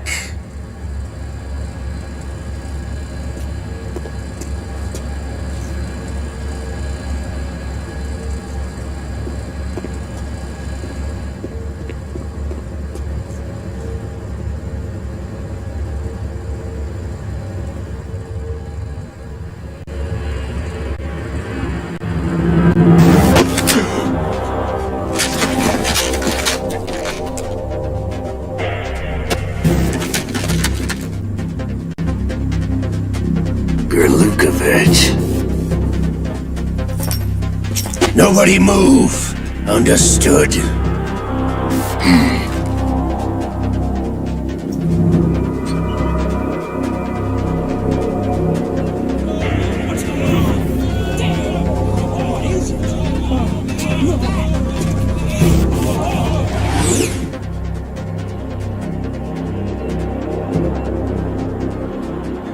Nobody move. Understood?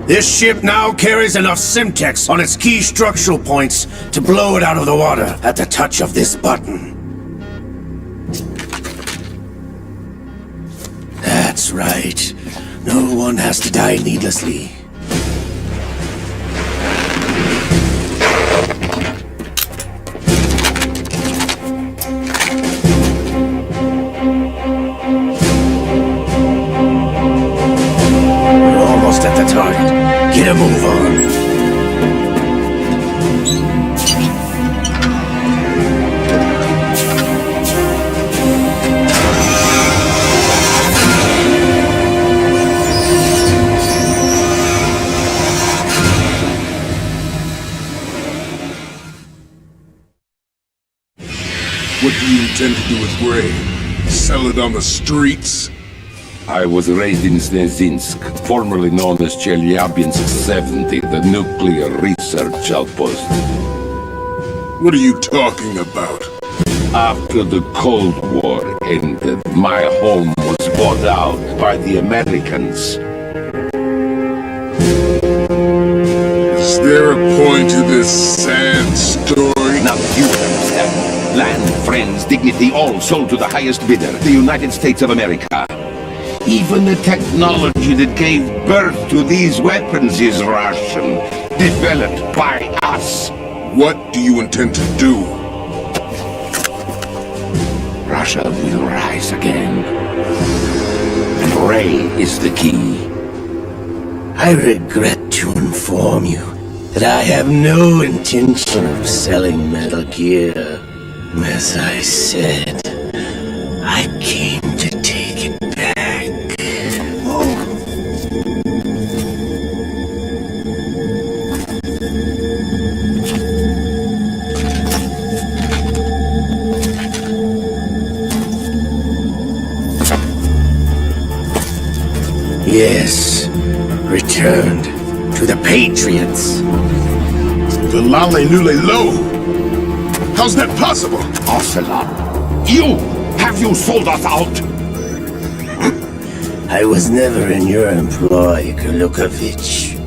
There This ship now carries enough Simtex on its key structural points to blow it out of the water at the touch of this button. That's right. No one has to die needlessly. We're almost at the target. Get a move on. What do you intend to do with Gray? Sell it on the streets? I was raised in Snezinsk, formerly known as Chelyabinsk 70, the nuclear research outpost. What are you talking about? After the Cold War ended, my home was bought out by the Americans. Is there a point to this sad story? Now you understand. Land, friends, dignity, all sold to the highest bidder, the United States of America. Even the technology that gave birth to these weapons is Russian, developed by us. What do you intend to do? Russia will rise again. And Ray is the key. I regret to inform you that I have no intention of selling Metal Gear. As I said, I came to take it back. Yes, returned to the Patriots. The Lale Lule Lo! How's that possible? Ocelot, you! Have you sold us out? I was never in your employ, Golukovich.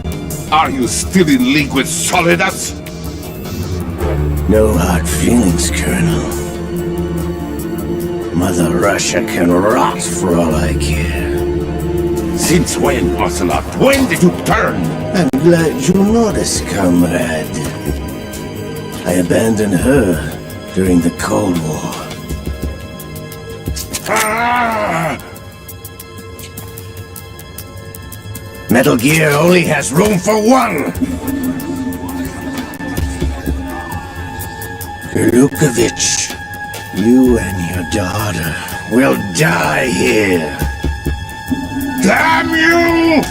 Are you still in league with Solidas? No hard feelings, Colonel. Mother Russia can rot for all I care. Since when, Ocelot? When did you turn? I'm glad you noticed, comrade. I abandoned her during the Cold War. Ah! Metal Gear only has room for one! Golukovich, you and your daughter will die here. Damn you!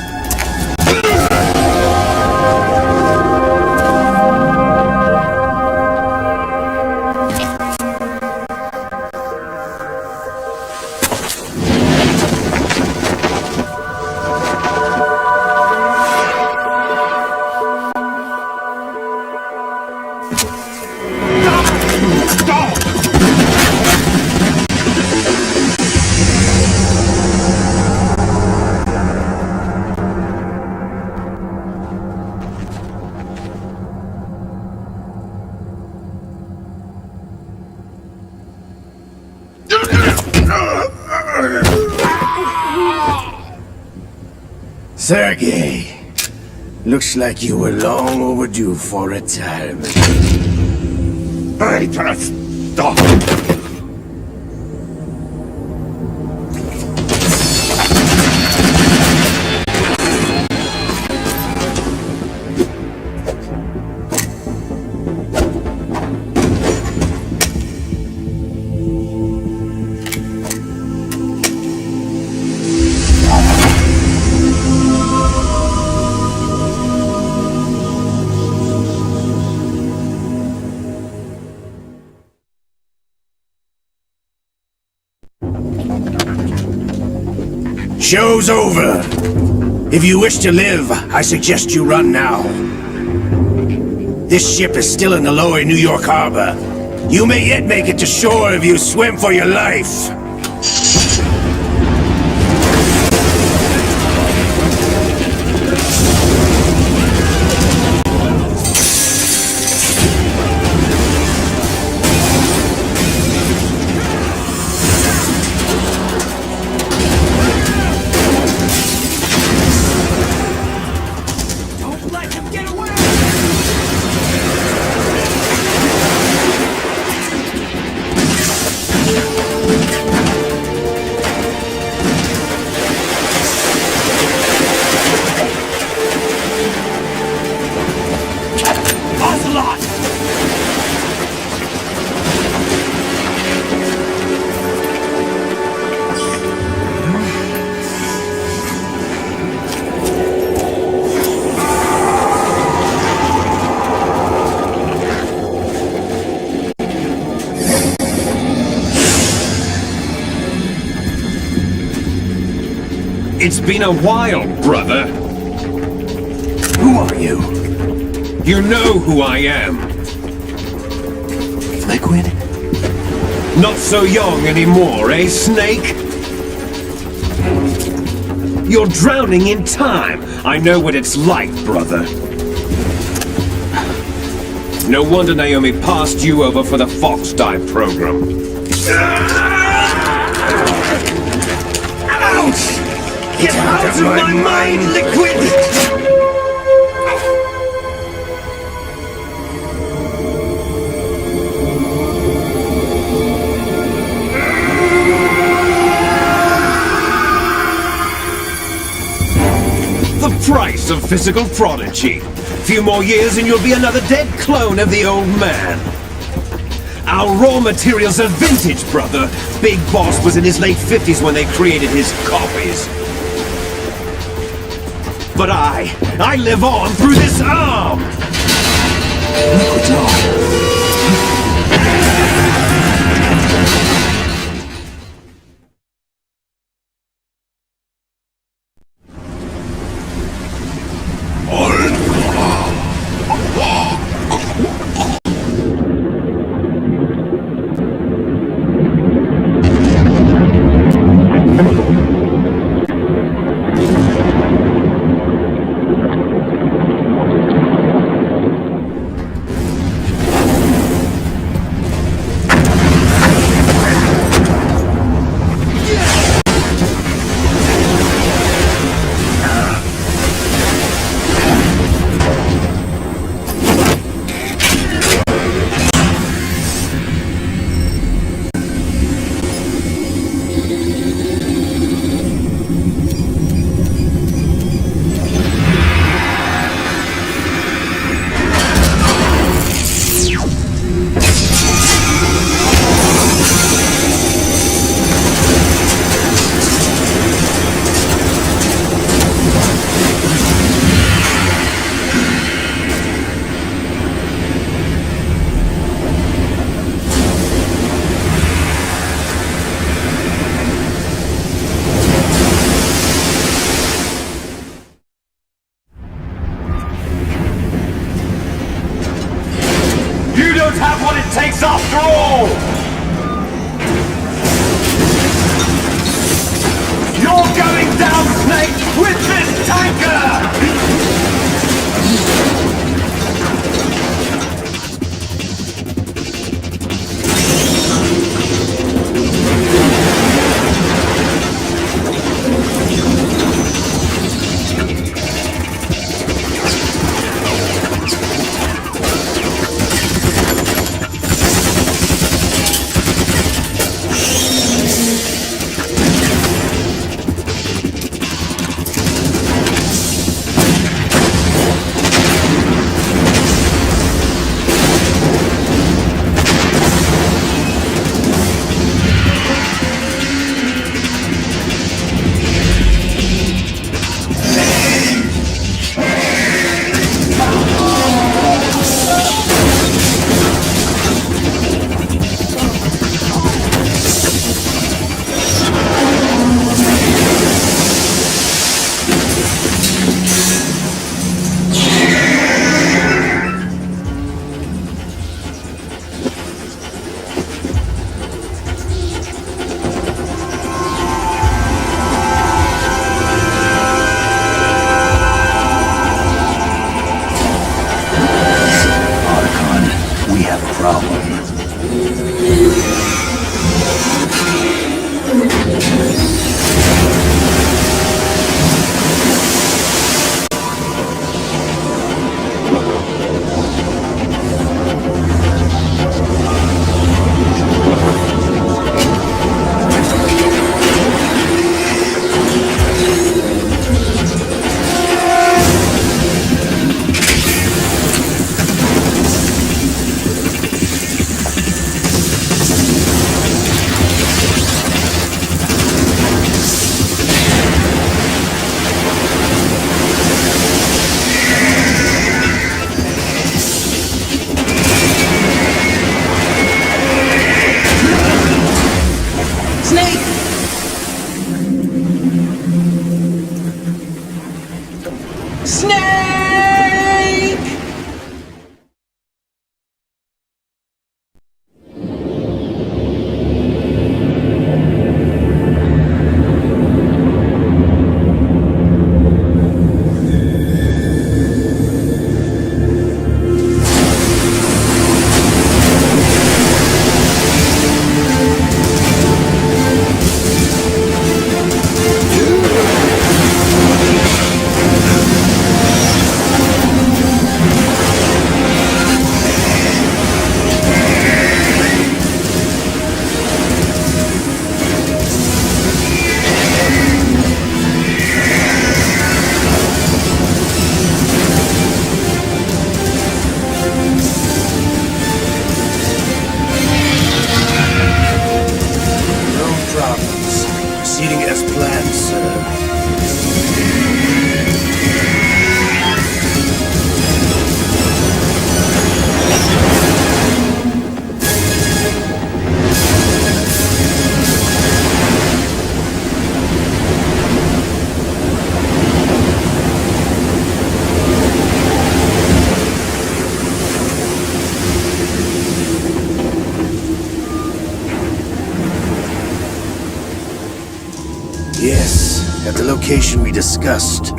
Sergei, looks like you were long overdue for retirement. Traitorous dog! Show's over. If you wish to live, I suggest you run now. This ship is still in the lower New York harbor. You may yet make it to shore if you swim for your life. It's been a while, brother. Who are you? You know who I am. Liquid? Not so young anymore, eh, Snake? You're drowning in time. I know what it's like, brother. No wonder Naomi passed you over for the Fox Dive program. Ouch! Get out of my mind, Liquid! The price of physical prodigy. Few more years and you'll be another dead clone of the old man. Our raw materials are vintage, brother. Big Boss was in his late 50s when they created his copies. But I live on through this arm! Liquid's on. Have what it takes after all! You're going down, Snake, with this tanker! at the location we discussed.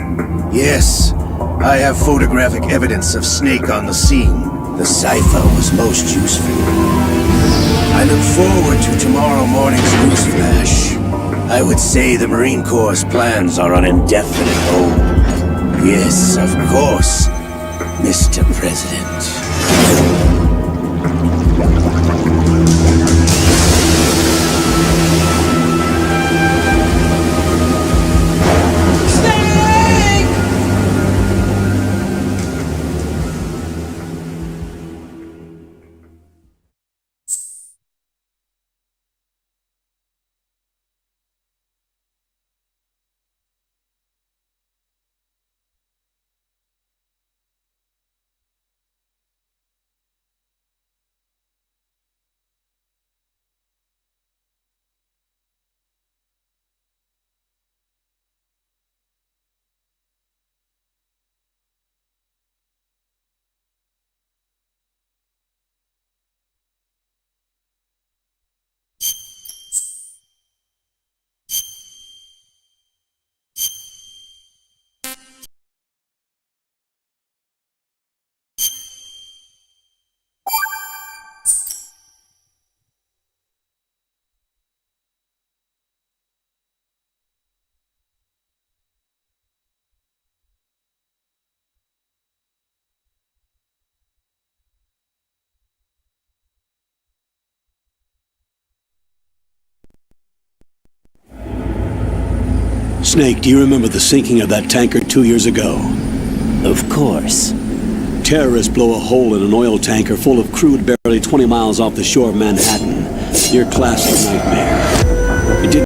Yes, I have photographic evidence of Snake on the scene. The cipher was most useful. I look forward to tomorrow morning's news flash. I would say the Marine Corps' plans are on indefinite hold. Yes, of course, Mr. President. Snake, do you remember the sinking of that tanker 2 years ago? Of course. Terrorists blow a hole in an oil tanker full of crude barely 20 miles off the shore of Manhattan. Your classic nightmare. It didn't